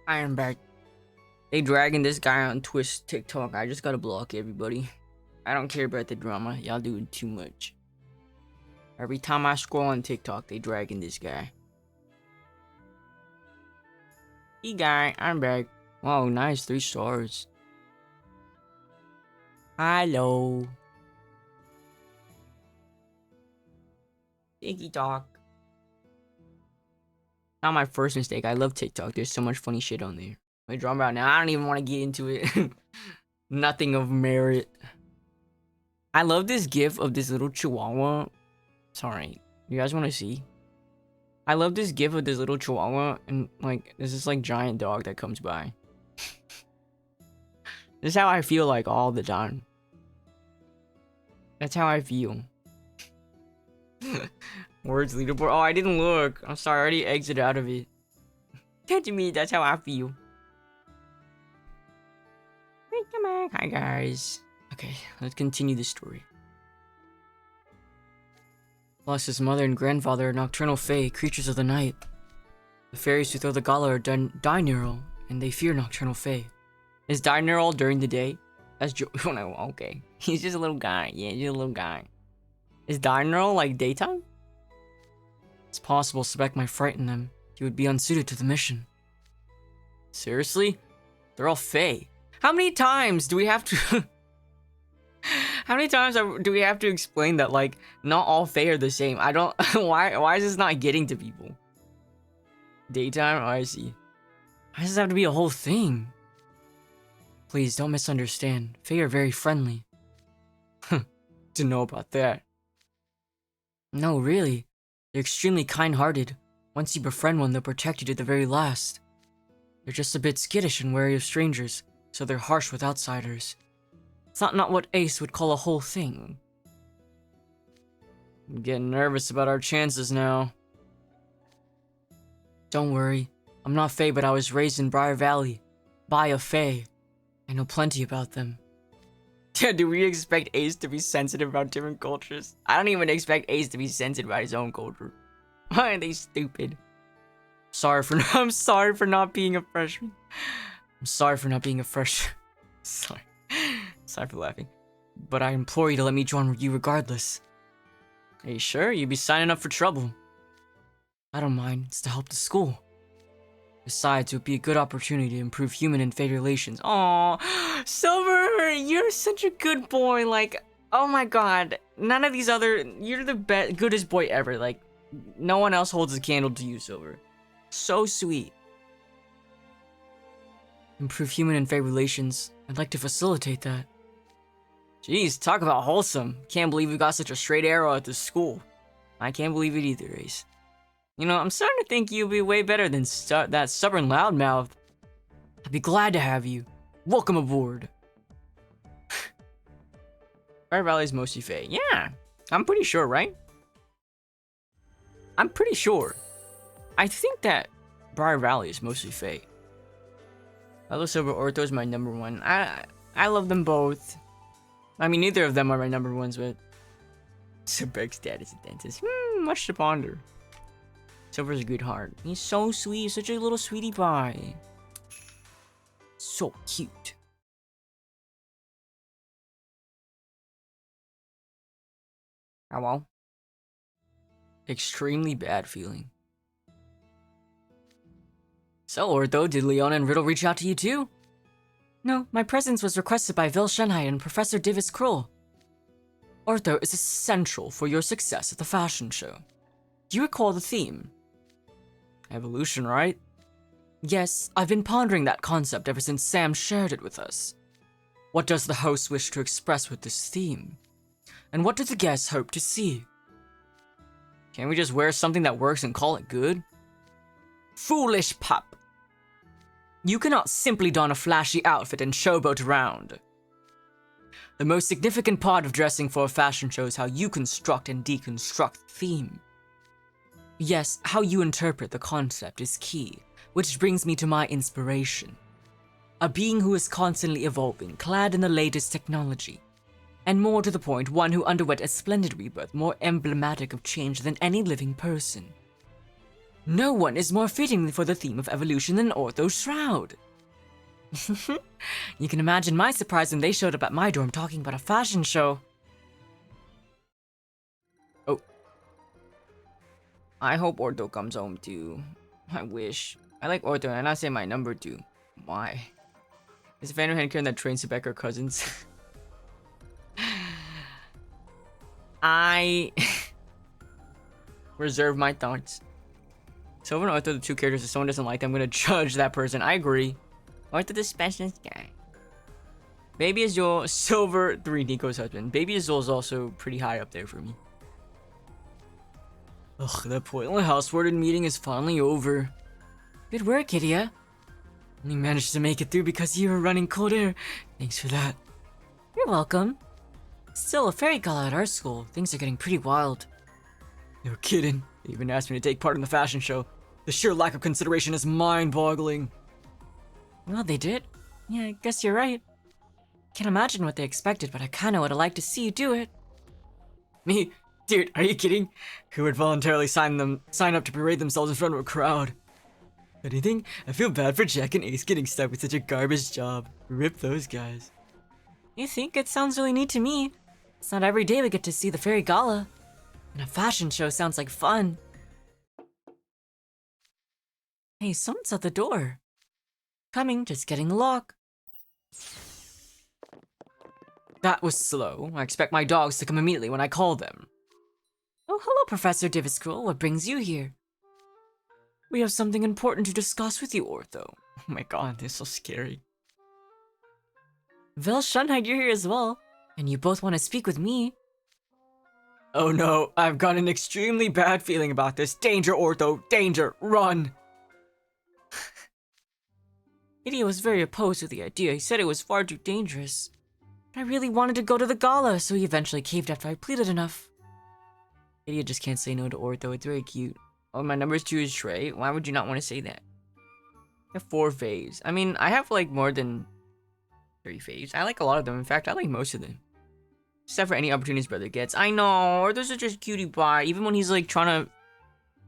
Speaker 1: I am back. They dragging this guy on Twist TikTok. I just gotta block everybody. I don't care about the drama. Y'all doing too much. Every time I scroll on TikTok, they dragging this guy. Hey guy, I'm back. Wow, nice, 3 stars. Hello. TikTok. Not my first mistake. I love TikTok. There's so much funny shit on there. We draw about now. I don't even want to get into it. Nothing of merit. I love this gif of this little chihuahua. Sorry, you guys want to see? I love this gif of this little chihuahua, and like there's this like giant dog that comes by. This is how I feel like all the time. That's how I feel. Words leaderboard. Oh, I didn't look. I'm sorry, I already exited out of it. To me, that's how I feel. Hey, come back. Hi, guys. Okay, let's continue the story. Lost his mother and grandfather are nocturnal fae, creatures of the night. The fairies who throw the Gala are diurnal, and they fear nocturnal fae. Is diurnal during the day? That's oh no, okay. He's just a little guy. Yeah, he's just a little guy. Is diurnal like daytime? It's possible Sebek might frighten them. He would be unsuited to the mission. Seriously? They're all fae. How many times do we have to... How many times do we have to explain that, like, not all fae are the same? I don't... Why is this not getting to people? Daytime? Oh, I see. Why does this have to be a whole thing? Please, don't misunderstand. Fae are very friendly. Didn't know about that. No, really. They're extremely kind-hearted. Once you befriend one, they'll protect you to the very last. They're just a bit skittish and wary of strangers, so they're harsh with outsiders. It's not what Ace would call a whole thing. I'm getting nervous about our chances now. Don't worry. I'm not Fae, but I was raised in Briar Valley. By a Fae. I know plenty about them. Do we expect Ace to be sensitive about different cultures? I don't even expect Ace to be sensitive about his own culture. Why are they stupid? I'm sorry for not being a freshman. I'm sorry for not being a freshman. Sorry. Sorry for laughing. But I implore you to let me join you regardless. Are you sure? You'd be signing up for trouble. I don't mind. It's to help the school. Besides, it would be a good opportunity to improve human and Fae relations. Aww, Silver, you're such a good boy. Like, oh my god, none of these other... You're the goodest boy ever. Like, no one else holds a candle to you, Silver. So sweet. Improve human and Fae relations. I'd like to facilitate that. Jeez, talk about wholesome. Can't believe we got such a straight arrow at this school. I can't believe it either, Ace. You know, I'm starting to think you'll be way better than that stubborn loudmouth. I'd be glad to have you. Welcome aboard. Briar Valley's mostly Fae. Yeah, I'm pretty sure, right? I'm pretty sure. I think that Briar Valley is mostly Fae. Hello Silver Ortho is my number one. I love them both. I mean, neither of them are my number ones, but... Sebek's dad is a dentist. Much to ponder. Silver's a good heart. He's so sweet, such a little sweetie pie. So cute. Hello? Extremely bad feeling. So, Ortho, did Leona and Riddle reach out to you too? No, my presence was requested by Vil Shenhai and Professor Divis Krull. Ortho is essential for your success at the fashion show. Do you recall the theme? Evolution, right? Yes, I've been pondering that concept ever since Sam shared it with us. What does the host wish to express with this theme? And what do the guests hope to see? Can't we just wear something that works and call it good? Foolish pup! You cannot simply don a flashy outfit and showboat around. The most significant part of dressing for a fashion show is how you construct and deconstruct the theme. Yes, how you interpret the concept is key, which brings me to my inspiration. A being who is constantly evolving, clad in the latest technology. And more to the point, one who underwent a splendid rebirth more emblematic of change than any living person. No one is more fitting for the theme of evolution than Ortho Shroud. You can imagine my surprise when they showed up at my dorm talking about a fashion show. Oh. I hope Ortho comes home too. I wish. I like Ortho and I say my number two. Why? Is Vander Henker and that train Sebek are cousins? I reserve my thoughts. So when Ortho, the two characters, if someone doesn't like them, I'm gonna judge that person. I agree. Ortho the specialist guy. Baby Azul, Silver 3, Nico's husband. Baby Azul is also pretty high up there for me. Ugh, that pointless house warden meeting is finally over. Good work, Idia. Only managed to make it through because you were running cold air. Thanks for that. You're welcome. Still a fairy gala at our school. Things are getting pretty wild. No kidding. They even asked me to take part in the fashion show. The sheer lack of consideration is mind-boggling. Well, they did. Yeah, I guess you're right. Can't imagine what they expected, but I kinda would've liked to see you do it. Me? Dude, are you kidding? Who would voluntarily sign up to parade themselves in front of a crowd? Anything? I feel bad for Jack and Ace getting stuck with such a garbage job. Rip those guys. You think? It sounds really neat to me. It's not every day we get to see the fairy gala. And a fashion show sounds like fun. Hey, someone's at the door. Coming, just getting the lock. That was slow. I expect my dogs to come immediately when I call them. Oh, hello, Professor Diviscroll. What brings you here? We have something important to discuss with you, Ortho. Oh my god, this is so scary. Vel Shunhide, you're here as well. And you both want to speak with me. Oh no, I've got an extremely bad feeling about this. Danger, Ortho, danger, run! Idia was very opposed to the idea. He said it was far too dangerous. I really wanted to go to the gala, so he eventually caved after I pleaded enough. Idia just can't say no to Ortho. It's very cute. Oh, my number 2 is Shrey. Why would you not want to say that? I have 4 faves. I mean, I have like more than 30 faves. I like a lot of them. In fact, I like most of them. Except for any opportunity his brother gets. I know, Ortho's such a cutie pie. Even when he's like trying to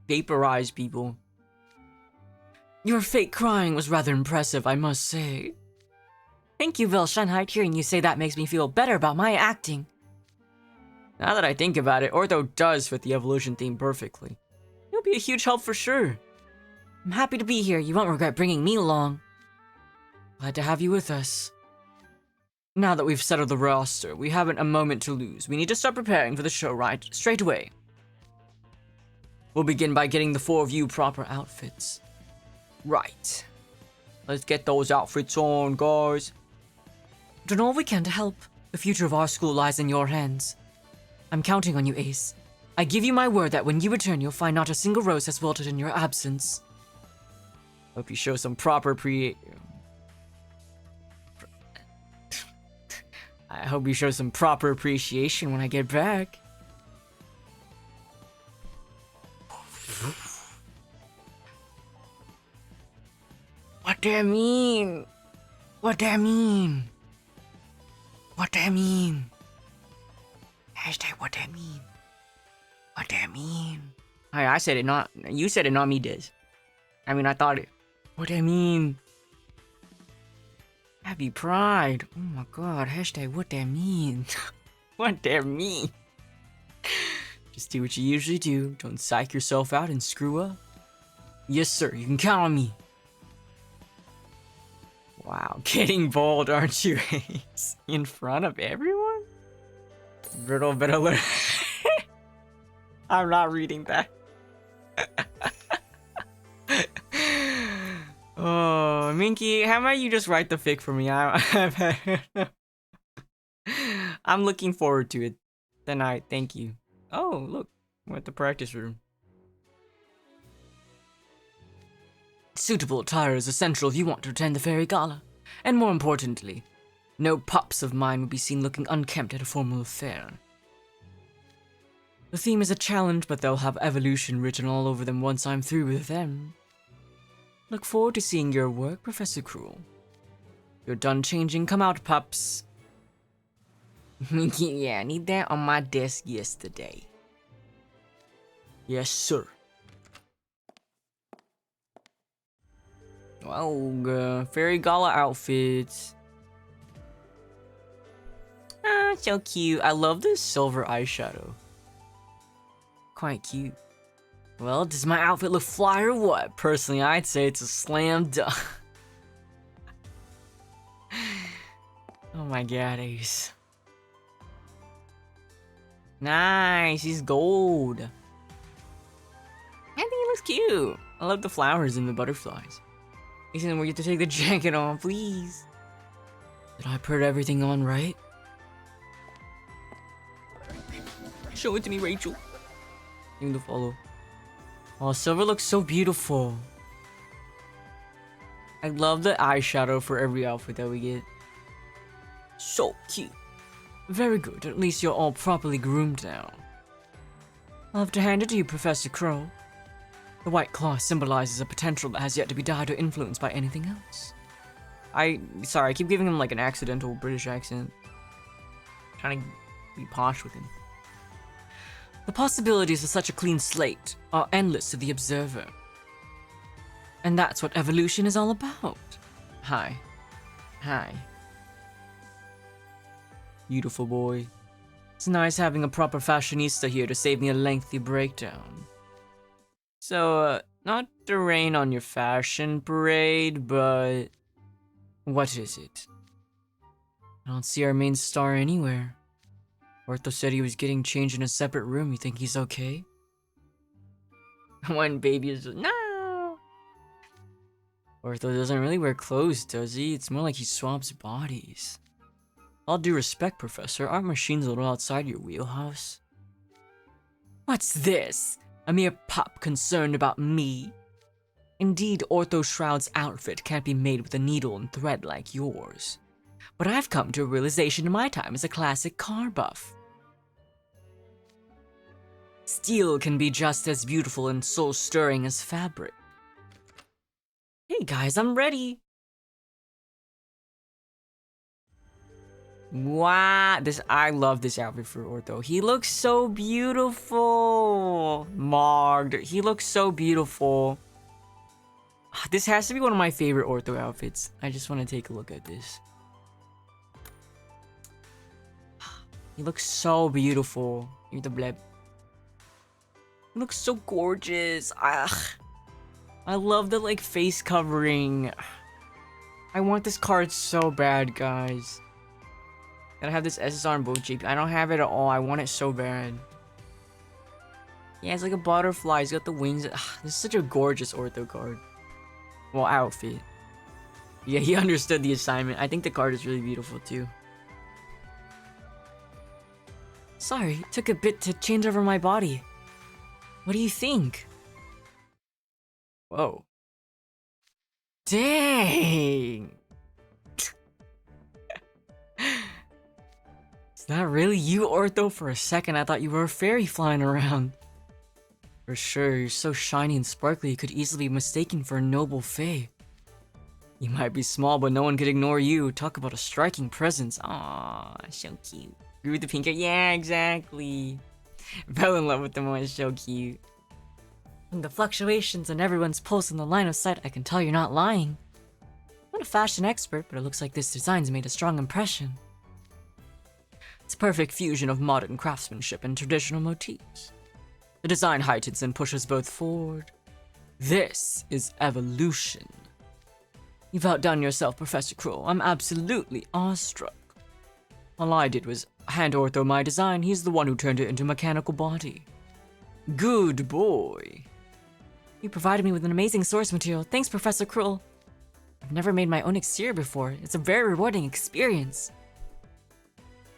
Speaker 1: vaporize people. Your fake crying was rather impressive, I must say. Thank you, Vel Shunhide. Hearing you say that makes me feel better about my acting. Now that I think about it, Ortho does fit the evolution theme perfectly. You'll be a huge help for sure. I'm happy to be here. You won't regret bringing me along. Glad to have you with us. Now that we've settled the roster, we haven't a moment to lose. We need to start preparing for the show right straight away. We'll begin by getting the 4 of you proper outfits. Right. Let's get those outfits on, guys. Do all we can to help. The future of our school lies in your hands. I'm counting on you, Ace. I give you my word that when you return, you'll find not a single rose has wilted in your absence. Hope you show some proper I hope you show some proper appreciation when I get back. What do I mean? What do I mean? What do I mean? Hashtag what do I mean? What do I mean? Hey, I said it, not you said it, not me, Diz. I mean, I thought it. What do I mean? Happy Pride. Oh my god, hashtag what do I mean? What do I mean? Just do what you usually do. Don't psych yourself out and screw up. Yes, sir, you can count on me. Wow, getting bold, aren't you, Ace? In front of everyone? Brittle bit alert. I'm not reading that. Oh, Minky, how about you just write the fic for me? I'm looking forward to it tonight. Thank you. Oh, look, we're at the practice room. Suitable attire is essential if you want to attend the fairy gala. And more importantly, no pups of mine will be seen looking unkempt at a formal affair. The theme is a challenge, but they'll have evolution written all over them once I'm through with them. Look forward to seeing your work, Professor Cruel. You're done changing, come out, pups. Yeah, I need that on my desk yesterday. Yes, sir. Well, fairy gala outfits. Ah, so cute. I love this silver eyeshadow. Quite cute. Well, does my outfit look fly or what? Personally, I'd say it's a slam dunk. Oh my god, Ace. Nice, he's gold. I think it looks cute. I love the flowers and the butterflies. Ethan, we get to take the jacket off, please. Did I put everything on right? Show it to me, Rachel. Give me the follow. Oh, silver looks so beautiful. I love the eyeshadow for every outfit that we get. So cute. Very good, at least you're all properly groomed now. I'll have to hand it to you, Professor Crow. The white cloth symbolizes a potential that has yet to be dyed or influenced by anything else. Sorry, I keep giving him like an accidental British accent. Trying to be posh with him. The possibilities of such a clean slate are endless to the observer. And that's what evolution is all about. Hi. Hi. Beautiful boy. It's nice having a proper fashionista here to save me a lengthy breakdown. So, not to rain on your fashion parade, but... what is it? I don't see our main star anywhere. Ortho said he was getting changed in a separate room. You think he's okay? One baby is... no! Ortho doesn't really wear clothes, does he? It's more like he swaps bodies. All due respect, Professor, aren't machines a little outside your wheelhouse? What's this? A mere pup concerned about me? Indeed, Ortho Shroud's outfit can't be made with a needle and thread like yours. But I've come to a realization in my time as a classic car buff. Steel can be just as beautiful and soul-stirring as fabric. Hey guys, I'm ready! Wow, I love this outfit for Ortho. He looks so beautiful. Marged, he looks so beautiful. This has to be one of my favorite Ortho outfits. I just want to take a look at this. He looks so beautiful. Here's the bleb. He looks so gorgeous. I love the like face covering. I want this card so bad, guys. Gotta have this SSR on both GP. I don't have it at all. I want it so bad. Yeah, it's like a butterfly. He's got the wings. This is such a gorgeous Ortho card. Well, outfit. Yeah, he understood the assignment. I think the card is really beautiful too. Sorry, it took a bit to change over my body. What do you think? Whoa. Dang! Is that really you, Ortho? For a second, I thought you were a fairy flying around. For sure, you're so shiny and sparkly, you could easily be mistaken for a noble fae. You might be small, but no one could ignore you. Talk about a striking presence. Aww, so cute. Agree with the pink hair? Yeah, exactly. Fell in love with them when it's so cute. From the fluctuations and everyone's pulse in the line of sight, I can tell you're not lying. I'm not a fashion expert, but it looks like this design's made a strong impression. It's a perfect fusion of modern craftsmanship and traditional motifs. The design heightens and pushes both forward. This is evolution. You've outdone yourself, Professor Crow. I'm absolutely awestruck. All I did was hand Ortho my design. He's the one who turned it into a mechanical body. Good boy. You provided me with an amazing source material. Thanks, Professor Krill. I've never made my own exterior before. It's a very rewarding experience.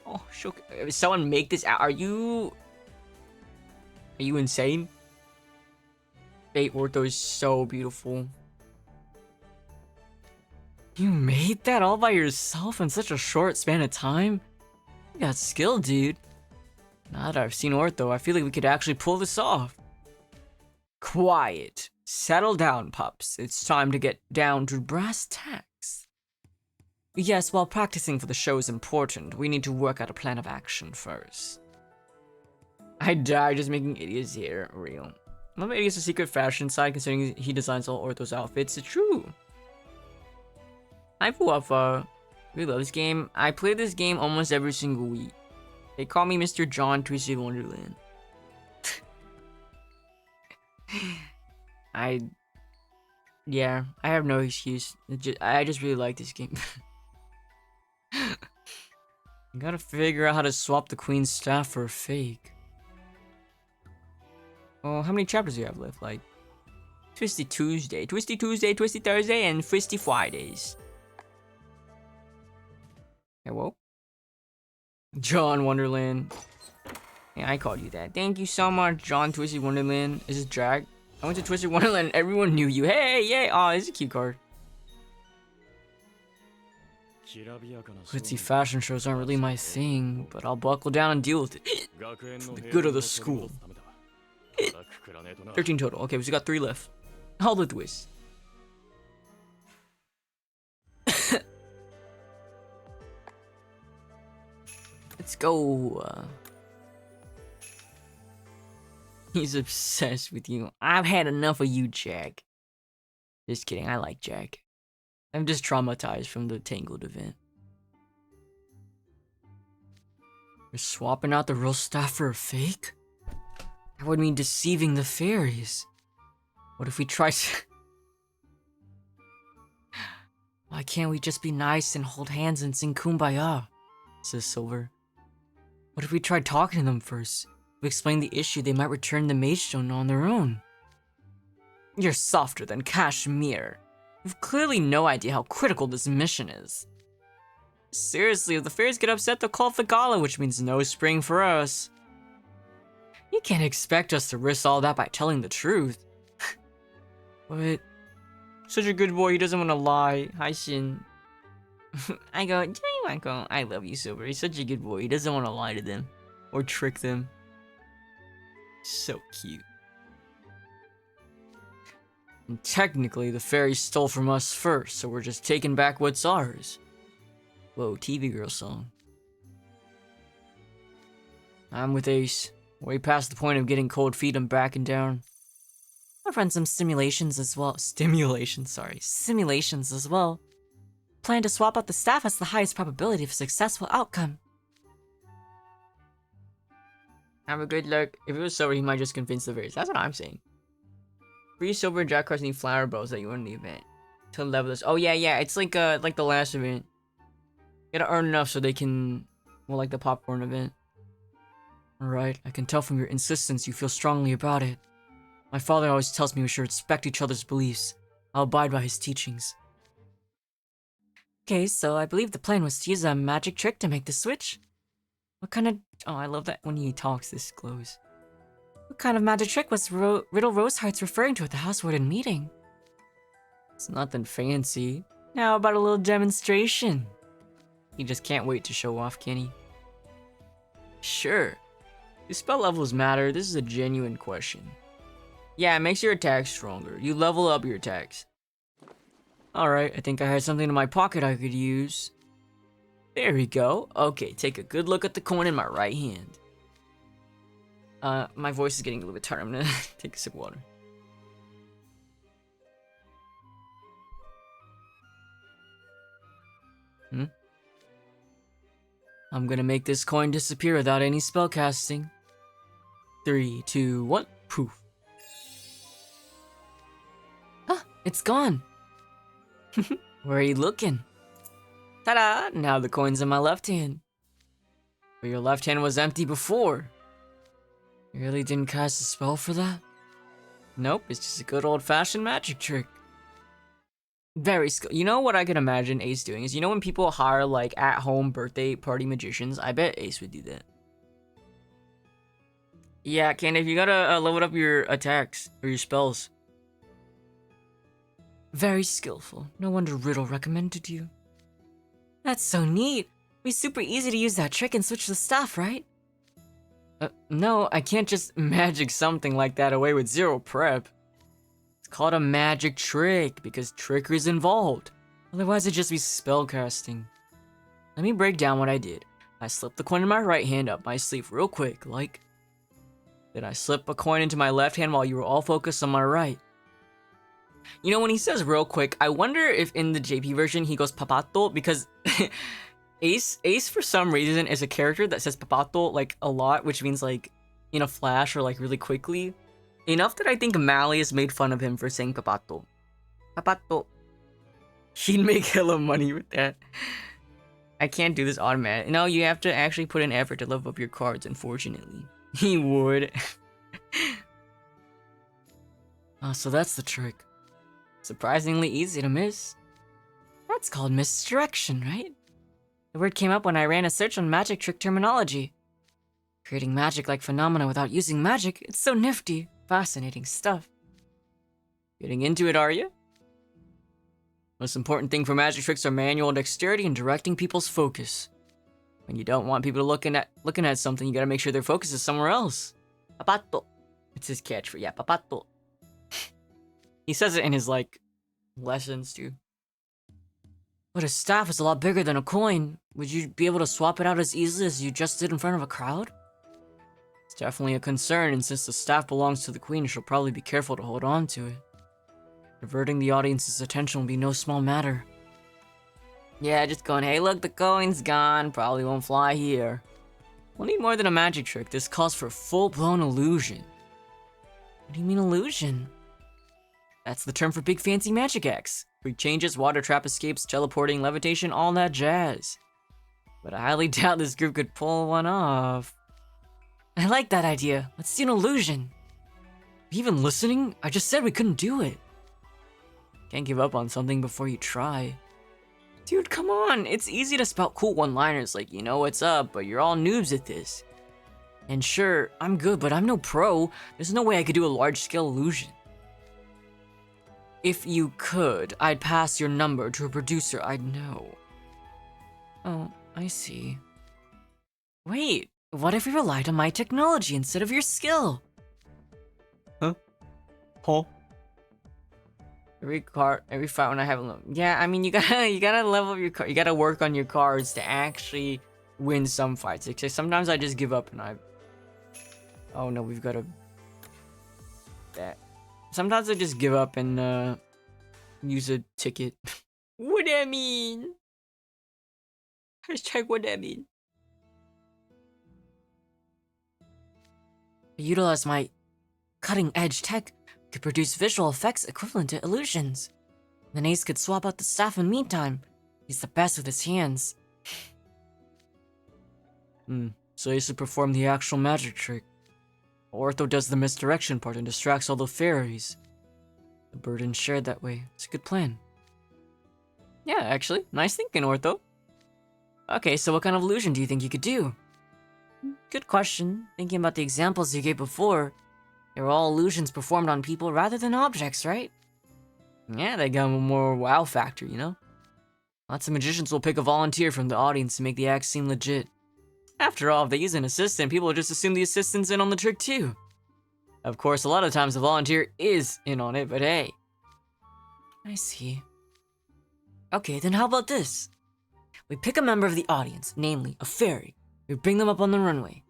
Speaker 1: Oh, shook. Someone make this out. Are you insane? Fate Ortho is so beautiful. You made that all by yourself in such a short span of time? You got skill, dude. Now that I've seen Ortho, I feel like we could actually pull this off. Quiet. Settle down, pups. It's time to get down to brass tacks. Yes, while practicing for the show is important, we need to work out a plan of action first. I die just making idiots here. Real. I love Idiot's a secret fashion side considering he designs all Ortho's outfits. It's true. Hi, Fuafa. We love this game. I play this game almost every single week. They call me Mr. John Twisted Wonderland. Yeah, I have no excuse. I just really like this game. You gotta figure out how to swap the queen's staff for a fake. Oh, how many chapters do you have left? Like Twisty Tuesday, Twisty Tuesday, Twisty Thursday, and Twisty Fridays. Hello? John Wonderland. Yeah, I called you that. Thank you so much, John Twisty Wonderland. Is this drag? I went to Twisty Wonderland and everyone knew you. Hey, yay! Aw, this is a cute card. Glitzy fashion shows aren't really my thing, but I'll buckle down and deal with it. For the good of the school. 13 total. Okay, we just got 3 left. I'll do this. Let's go. He's obsessed with you. I've had enough of you, Jack. Just kidding, I like Jack. I'm just traumatized from the Tangled event. You're swapping out the real stuff for a fake? That would mean deceiving the fairies. What if we try to... Why can't we just be nice and hold hands and sing Kumbaya? Says Silver. What if we tried talking to them first? If we explain the issue, they might return the Mage Stone on their own. You're softer than Kashmir. You've clearly no idea how critical this mission is. Seriously, if the fairies get upset, they'll call for Gala, which means no spring for us. You can't expect us to risk all that by telling the truth. But... such a good boy, he doesn't want to lie. Hi, Shin. I go, Joey Wacko. I love you, Silver. He's such a good boy. He doesn't want to lie to them. Or trick them. So cute. And technically, the fairies stole from us first, so we're just taking back what's ours. Whoa, TV girl song. I'm with Ace. Way past the point of getting cold feet and backing down. I've run some simulations as well. Simulations as well. Plan to swap out the staff has the highest probability of a successful outcome. Have a good luck. If it was Silver, he might just convince the fairies. That's what I'm saying. 3 Silver and Jack cards need flower bows that you win in the event. To level this. Oh yeah, it's like the last event. You gotta earn enough so they can, well, like the popcorn event. Alright, I can tell from your insistence you feel strongly about it. My father always tells me we should respect each other's beliefs. I'll abide by his teachings. Okay, so I believe the plan was to use a magic trick to make the switch. What kind of... oh, I love that when he talks this glows. What kind of magic trick was Riddle Roseheart's referring to at the House Warden meeting? It's nothing fancy. How about a little demonstration? He just can't wait to show off, can he? Sure. Do spell levels matter? This is a genuine question. Yeah, it makes your attacks stronger. You level up your attacks. Alright, I think I had something in my pocket I could use. There we go. Okay, take a good look at the coin in my right hand. My voice is getting a little bit tired. I'm gonna take a sip of water. I'm gonna make this coin disappear without any spellcasting. 3, 2, 1, poof. Ah, it's gone. Where are you looking? Ta-da! Now the coin's in my left hand. But your left hand was empty before. You really didn't cast a spell for that? Nope, it's just a good old-fashioned magic trick. Very skilled. You know what I could imagine Ace doing is, you know when people hire like at-home birthday party magicians? I bet Ace would do that. Yeah, Candace, you gotta level up your attacks or your spells. Very skillful. No wonder Riddle recommended you. That's so neat. It'd be super easy to use that trick and switch the staff, right? No, I can't just magic something like that away with 0 prep. It's called a magic trick because trickery's involved. Otherwise it'd just be spellcasting. Let me break down what I did. I slipped the coin in my right hand up my sleeve real quick, like. Then I slipped a coin into my left hand while you were all focused on my right. You know, when he says real quick, I wonder if in the JP version he goes papato, because Ace for some reason is a character that says papato like a lot, which means like in a flash or like really quickly. Enough that I think Malleus made fun of him for saying papato. Papato. He'd make hella money with that. I can't do this automatic. No, you have to actually put in effort to level up your cards, unfortunately. He would. Oh, so that's the trick. Surprisingly easy to miss. That's called misdirection, right? The word came up when I ran a search on magic trick terminology. Creating magic-like phenomena without using magic, it's so nifty. Fascinating stuff. Getting into it, are you? Most important thing for magic tricks are manual dexterity and directing people's focus. When you don't want people looking at something, you gotta make sure their focus is somewhere else. Papato. It's his catchphrase. Yeah, papato. He says it in his, lessons, too. But a staff is a lot bigger than a coin. Would you be able to swap it out as easily as you just did in front of a crowd? It's definitely a concern, and since the staff belongs to the queen, she'll probably be careful to hold on to it. Diverting the audience's attention will be no small matter. Yeah, just going, hey look, the coin's gone, probably won't fly here. We'll need more than a magic trick. This calls for full-blown illusion. What do you mean illusion? That's the term for big fancy magic acts. Quick changes, water trap escapes, teleporting, levitation, all that jazz. But I highly doubt this group could pull one off. I like that idea. Let's do an illusion. Are you even listening? I just said we couldn't do it. Can't give up on something before you try. Dude, come on. It's easy to spout cool one-liners like, you know what's up, but you're all noobs at this. And sure, I'm good, but I'm no pro. There's no way I could do a large-scale illusion. If you could, I'd pass your number to a producer I'd know. Oh, I see. Wait, what if we relied on my technology instead of your skill? Huh? Every fight when I have a yeah, I mean you gotta level up your car. You gotta work on your cards to actually win some fights. Except sometimes I just give up and oh no, we've got that. Sometimes I just give up and use a ticket. What that mean? Hashtag what that mean? I utilize my cutting-edge tech to produce visual effects equivalent to illusions. Then Ace could swap out the staff in the meantime. He's the best with his hands. So Ace would perform the actual magic trick. Ortho does the misdirection part and distracts all the fairies. The burden's shared that way. It's a good plan. Yeah, actually. Nice thinking, Ortho. Okay, so what kind of illusion do you think you could do? Good question. Thinking about the examples you gave before, they were all illusions performed on people rather than objects, right? Yeah, they got a more wow factor, you know? Lots of magicians will pick a volunteer from the audience to make the act seem legit. After all, if they use an assistant, people will just assume the assistant's in on the trick too. Of course, a lot of times the volunteer is in on it, but hey. I see. Okay, then how about this? We pick a member of the audience, namely a fairy. We bring them up on the runway.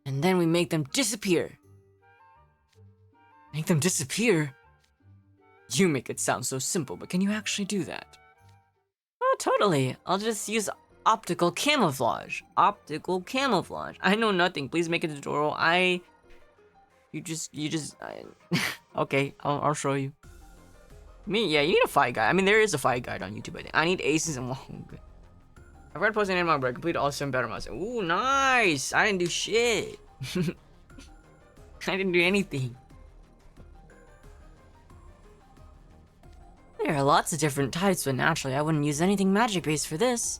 Speaker 1: And then we make them disappear. Make them disappear? You make it sound so simple, but can you actually do that? Oh, totally. I'll just use optical camouflage. Optical camouflage. I know nothing. Please make a tutorial. Okay, I'll show you. Yeah, you need a fight guide. I mean, there is a fight guide on YouTube, I think. I need aces and I've read posting in my break. Complete all 7 battle mods. Ooh, nice. I didn't do shit. I didn't do anything. There are lots of different types, but naturally I wouldn't use anything magic-based for this.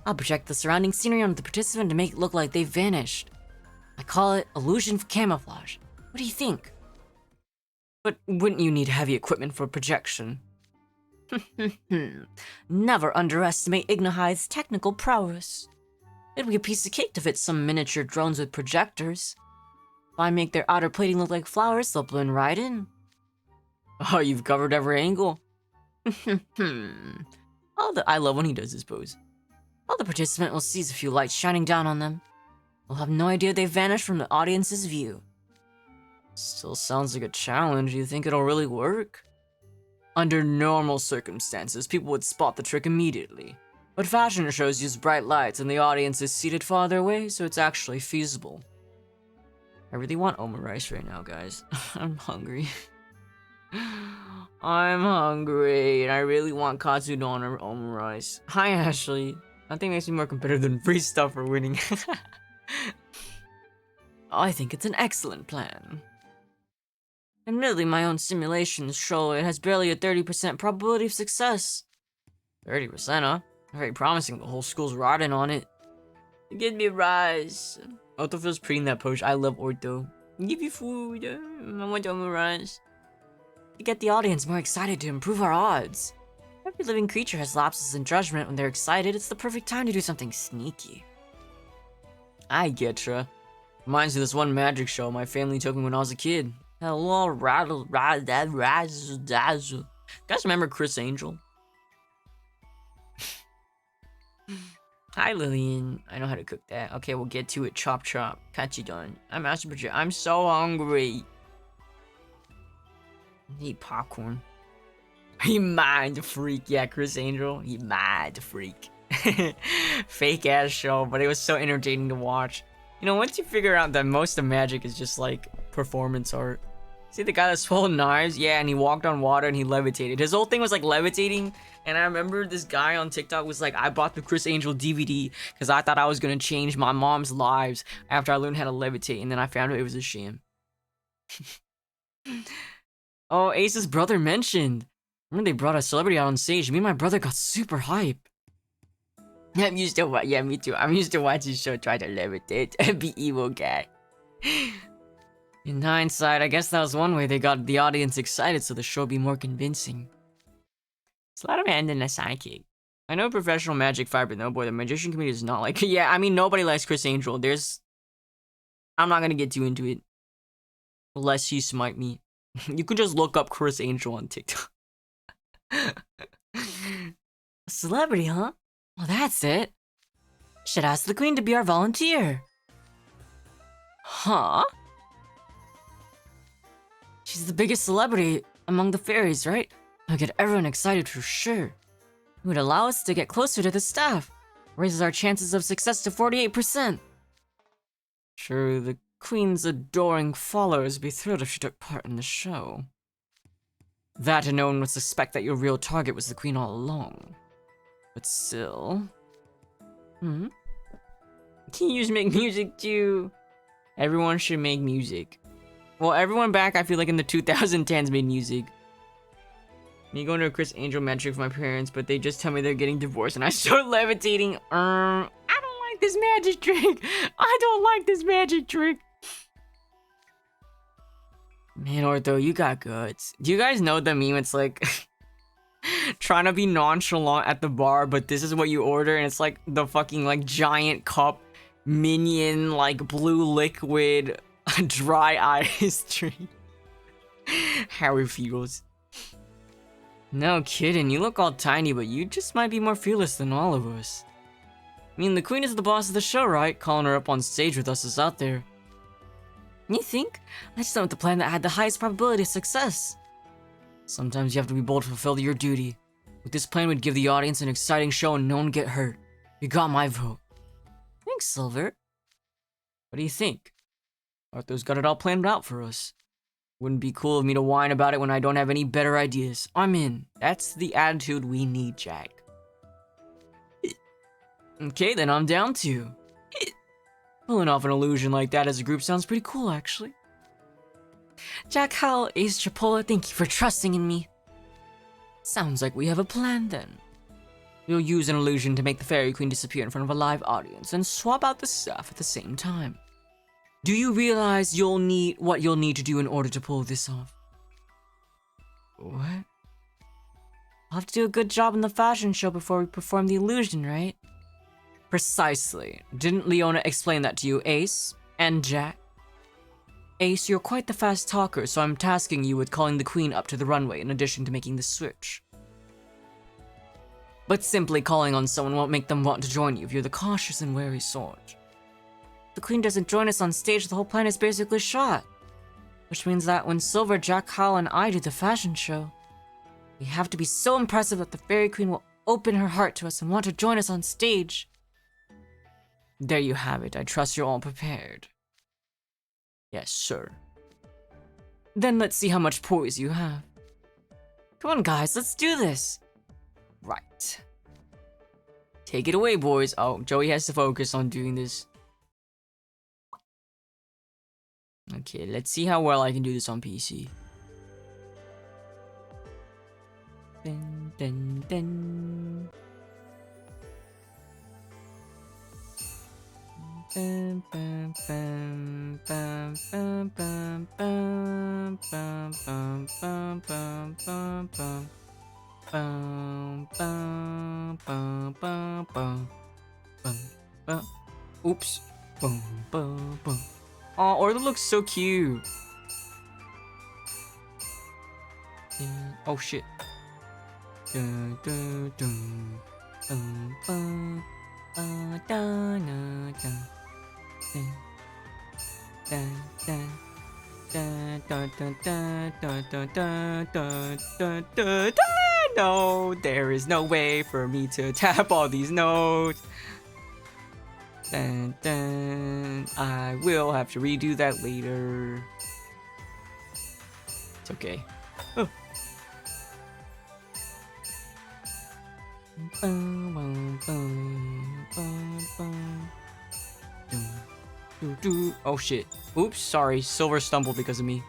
Speaker 1: I'll project the surrounding scenery onto the participant to make it look like they've vanished. I call it illusion camouflage. What do you think? But wouldn't you need heavy equipment for projection? Never underestimate Ignahide's technical prowess. It'd be a piece of cake to fit some miniature drones with projectors. If I make their outer plating look like flowers, they'll blend right in. Oh, you've covered every angle. I love when he does this pose. All the participant will see is a few lights shining down on them. They'll have no idea they've vanished from the audience's view. Still sounds like a challenge. You think it'll really work? Under normal circumstances, people would spot the trick immediately. But fashion shows use bright lights and the audience is seated farther away, so it's actually feasible. I really want omurice right now, guys. I'm hungry. I'm hungry, and I really want katsudon or omurice. Hi, Ashley. Nothing makes me more competitive than free stuff for winning. I think it's an excellent plan. Admittedly, my own simulations show it has barely a 30% probability of success. 30%, huh? Very promising. The whole school's riding on it. Give me rice. Ortho feels pretty in that pose. I love Ortho. Give you food. I want to rice. To get the audience more excited to improve our odds. Every living creature has lapses in judgment. When they're excited, it's the perfect time to do something sneaky. I getcha. Reminds me of this one magic show my family took me when I was a kid. Hello, rattle, razzle, dazzle. Guys remember Chris Angel? Hi, Lillian. I know how to cook that. Okay, we'll get to it. Chop, chop. Catch you done. I'm Master Bridget. I'm so hungry. I need popcorn. He mind freak. Yeah, Chris Angel. He mind freak. Fake ass show, but it was so entertaining to watch. You know, once you figure out that most of magic is just like performance art. See the guy that swallowed knives? Yeah, and he walked on water and he levitated. His whole thing was like levitating. And I remember this guy on TikTok was like, I bought the Chris Angel DVD because I thought I was going to change my mom's lives after I learned how to levitate. And then I found out it was a sham. Oh, Ace's brother mentioned. Remember they brought a celebrity out on stage. Me and my brother got super hype. I'm used to yeah, me too. I'm used to watching the show try to levitate and be evil guy. In hindsight, I guess that was one way they got the audience excited so the show would be more convincing. Sleight of hand and a psychic. I know professional magic fight, but no boy, the magician community is not like. Yeah, I mean, nobody likes Chris Angel. I'm not gonna get too into it. Unless you smite me. You could just look up Chris Angel on TikTok. A celebrity, huh? Well, that's it. Should ask the queen to be our volunteer. Huh? She's the biggest celebrity among the fairies, right? It'll get everyone excited for sure. It would allow us to get closer to the staff. Raises our chances of success to 48%. Sure, the queen's adoring followers would be thrilled if she took part in the show. That and no one would suspect that your real target was the queen all along. But still... Can you just make music too? Everyone should make music. Well, everyone back, I feel like in the 2010s made music. Me going to a Chris Angel magic with my parents, but they just tell me they're getting divorced and I start levitating. I don't like this magic trick. I don't like this magic trick. Man, Ortho, you got guts. Do you guys know the meme? It's like trying to be nonchalant at the bar, but this is what you order, and it's like the fucking like giant cup minion like blue liquid dry ice drink. How it feels. No kidding, you look all tiny, but you just might be more fearless than all of us. I mean, the queen is the boss of the show, right? Calling her up on stage with us is out there. You think? I just went with the plan that had the highest probability of success. Sometimes you have to be bold to fulfill your duty. With this plan, we'd give the audience an exciting show and no one get hurt. You got my vote. Thanks, Silver. What do you think? Arthur's got it all planned out for us. Wouldn't be cool of me to whine about it when I don't have any better ideas. I'm in. That's the attitude we need, Jack. Okay, then I'm down to. Pulling off an illusion like that as a group sounds pretty cool, actually. Jack Howell, Ace Chipola, thank you for trusting in me. Sounds like we have a plan, then. We'll use an illusion to make the Fairy Queen disappear in front of a live audience and swap out the staff at the same time. Do you realize what you'll need to do in order to pull this off? What? I'll have to do a good job in the fashion show before we perform the illusion, right? Precisely. Didn't Leona explain that to you, Ace? And Jack? Ace, you're quite the fast talker, so I'm tasking you with calling the queen up to the runway in addition to making the switch. But simply calling on someone won't make them want to join you if you're the cautious and wary sort. If the queen doesn't join us on stage, the whole plan is basically shot. Which means that when Silver, Jack, Hal, and I do the fashion show, we have to be so impressive that the Fairy Queen will open her heart to us and want to join us on stage. There you have it. I trust you're all prepared. Yes, sir. Then let's see how much poise you have. Come on, guys, let's do this. Right. Take it away, boys. Oh, Joey has to focus on doing this. Okay, let's see how well I can do this on PC. Dun, dun, dun. Bum, bum, bum, bum, bum, bum, bum, bum, bum, bum, bum, bum, bum. Bum, bum, bum, bum, bum, bum, bum. Oops. Bum, bum, bum. Oh, Orla looks so cute. Oh shit. Dun, dun, dun. Bum, bum. Dun, dun, dun. Dun, dun. Dun, dun, dun, dun, dun, dun, dun, dun, dun, dun, dun. No, there is no way for me to tap all these notes. Dun, dun. I will have to redo that later. It's okay. Oh. Bum, bum, bum, bum, bum. Dun, doo, doo. Oh shit. Oops, sorry. Silver stumbled because of me.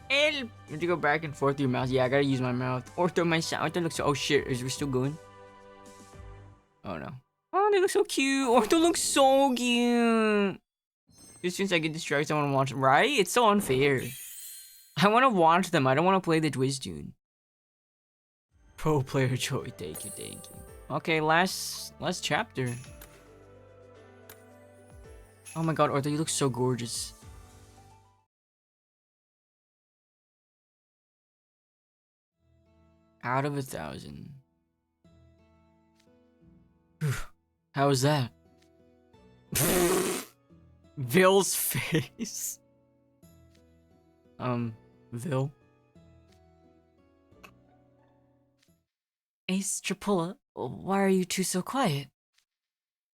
Speaker 1: And you to go back and forth with your mouth. Yeah, I gotta use my mouth. Or throw my sound. Ortho looks so. Oh shit, is we still going? Oh no. Oh, they look so cute. Ortho looks so cute. As soon as I get distracted, I wanna watch them. Right? It's so unfair. I wanna watch them. I don't wanna play the Twiz tune. Pro player Joey, thank you, thank you. Okay, last chapter. Oh my god, Ortho, you look so gorgeous. Out of 1,000. How was that? Vill's face. Vil. Ace Tripula, why are you two so quiet?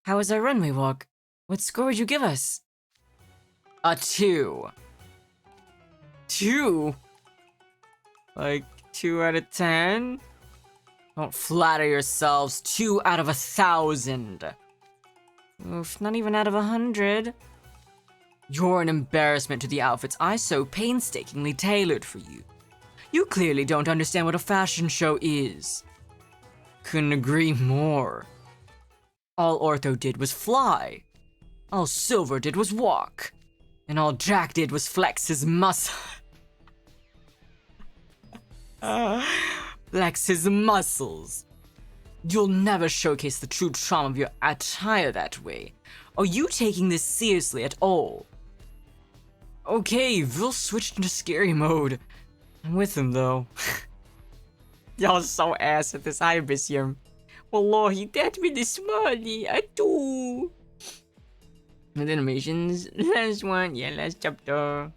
Speaker 1: How was our runway walk? What score would you give us? A 2. 2? Like 2 out of 10? Don't flatter yourselves. 2 out of 1,000. Oof, not even out of 100. You're an embarrassment to the outfits I so painstakingly tailored for you. You clearly don't understand what a fashion show is. Couldn't agree more. All Ortho did was fly. All Silver did was walk. And all Jack did was flex his muscle. Flex his muscles. You'll never showcase the true charm of your attire that way. Are you taking this seriously at all? Okay, Vil switched into scary mode. I'm with him though. Y'all so ass at this Ibisium. Wallahi, that bit is money. I do. And the animations. Last one. Yeah, last chapter.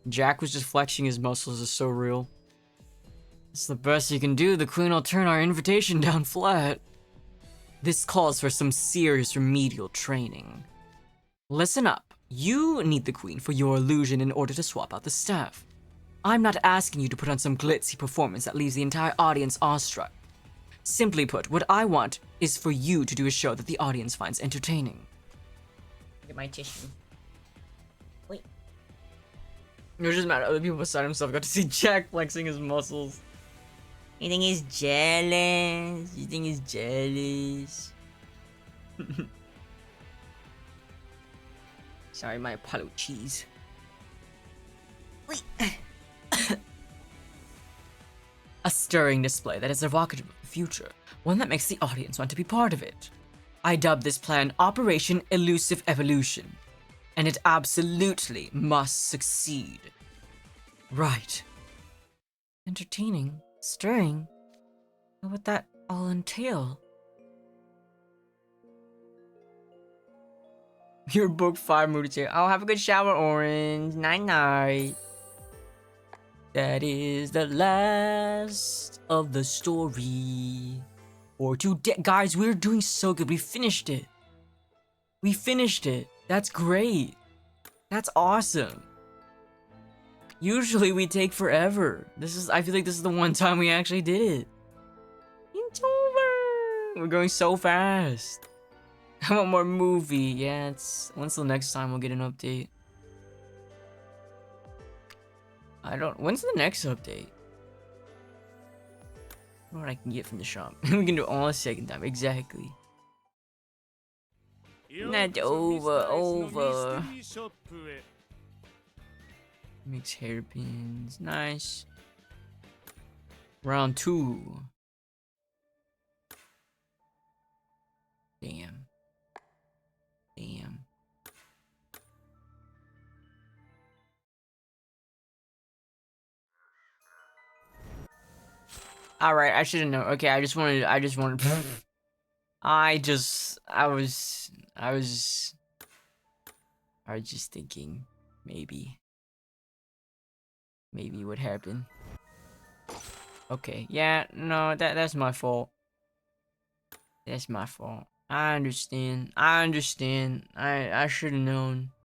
Speaker 1: Jack was just flexing his muscles is so real. It's the best you can do. The queen will turn our invitation down flat. This calls for some serious remedial training. Listen up. You need the queen for your illusion in order to swap out the staff. I'm not asking you to put on some glitzy performance that leaves the entire audience awestruck. Simply put, what I want is for you to do a show that the audience finds entertaining. Get my tissue. Wait. It was just mad at other people beside himself got to see Jack flexing his muscles. You think he's jealous? You think he's jealous? Sorry, my apologies. Wait. A stirring display that is evocative of the future, one that makes the audience want to be part of it. I dubbed this plan Operation Elusive Evolution, and it absolutely must succeed. Right. Entertaining, stirring. What would that all entail? Your book 5 mood chair. Oh, have a good shower, Orange. Night night. That is the last of the story. For today, guys, we're doing so good. We finished it. We finished it. That's great. That's awesome. Usually we take forever. I feel like this is the one time we actually did it. It's over. We're going so fast. I want more movie. Yeah, when's the next time we'll get an update? I don't. When's the next update? I don't know what I can get from the shop. We can do it all a second time. Exactly. Not over. Mix hairpins. Nice. Round 2. Damn. Damn. Alright, I should have known. Okay, I just wanted I was just thinking maybe what happened. Okay, yeah, no, that's my fault. That's my fault. I understand. I should have known.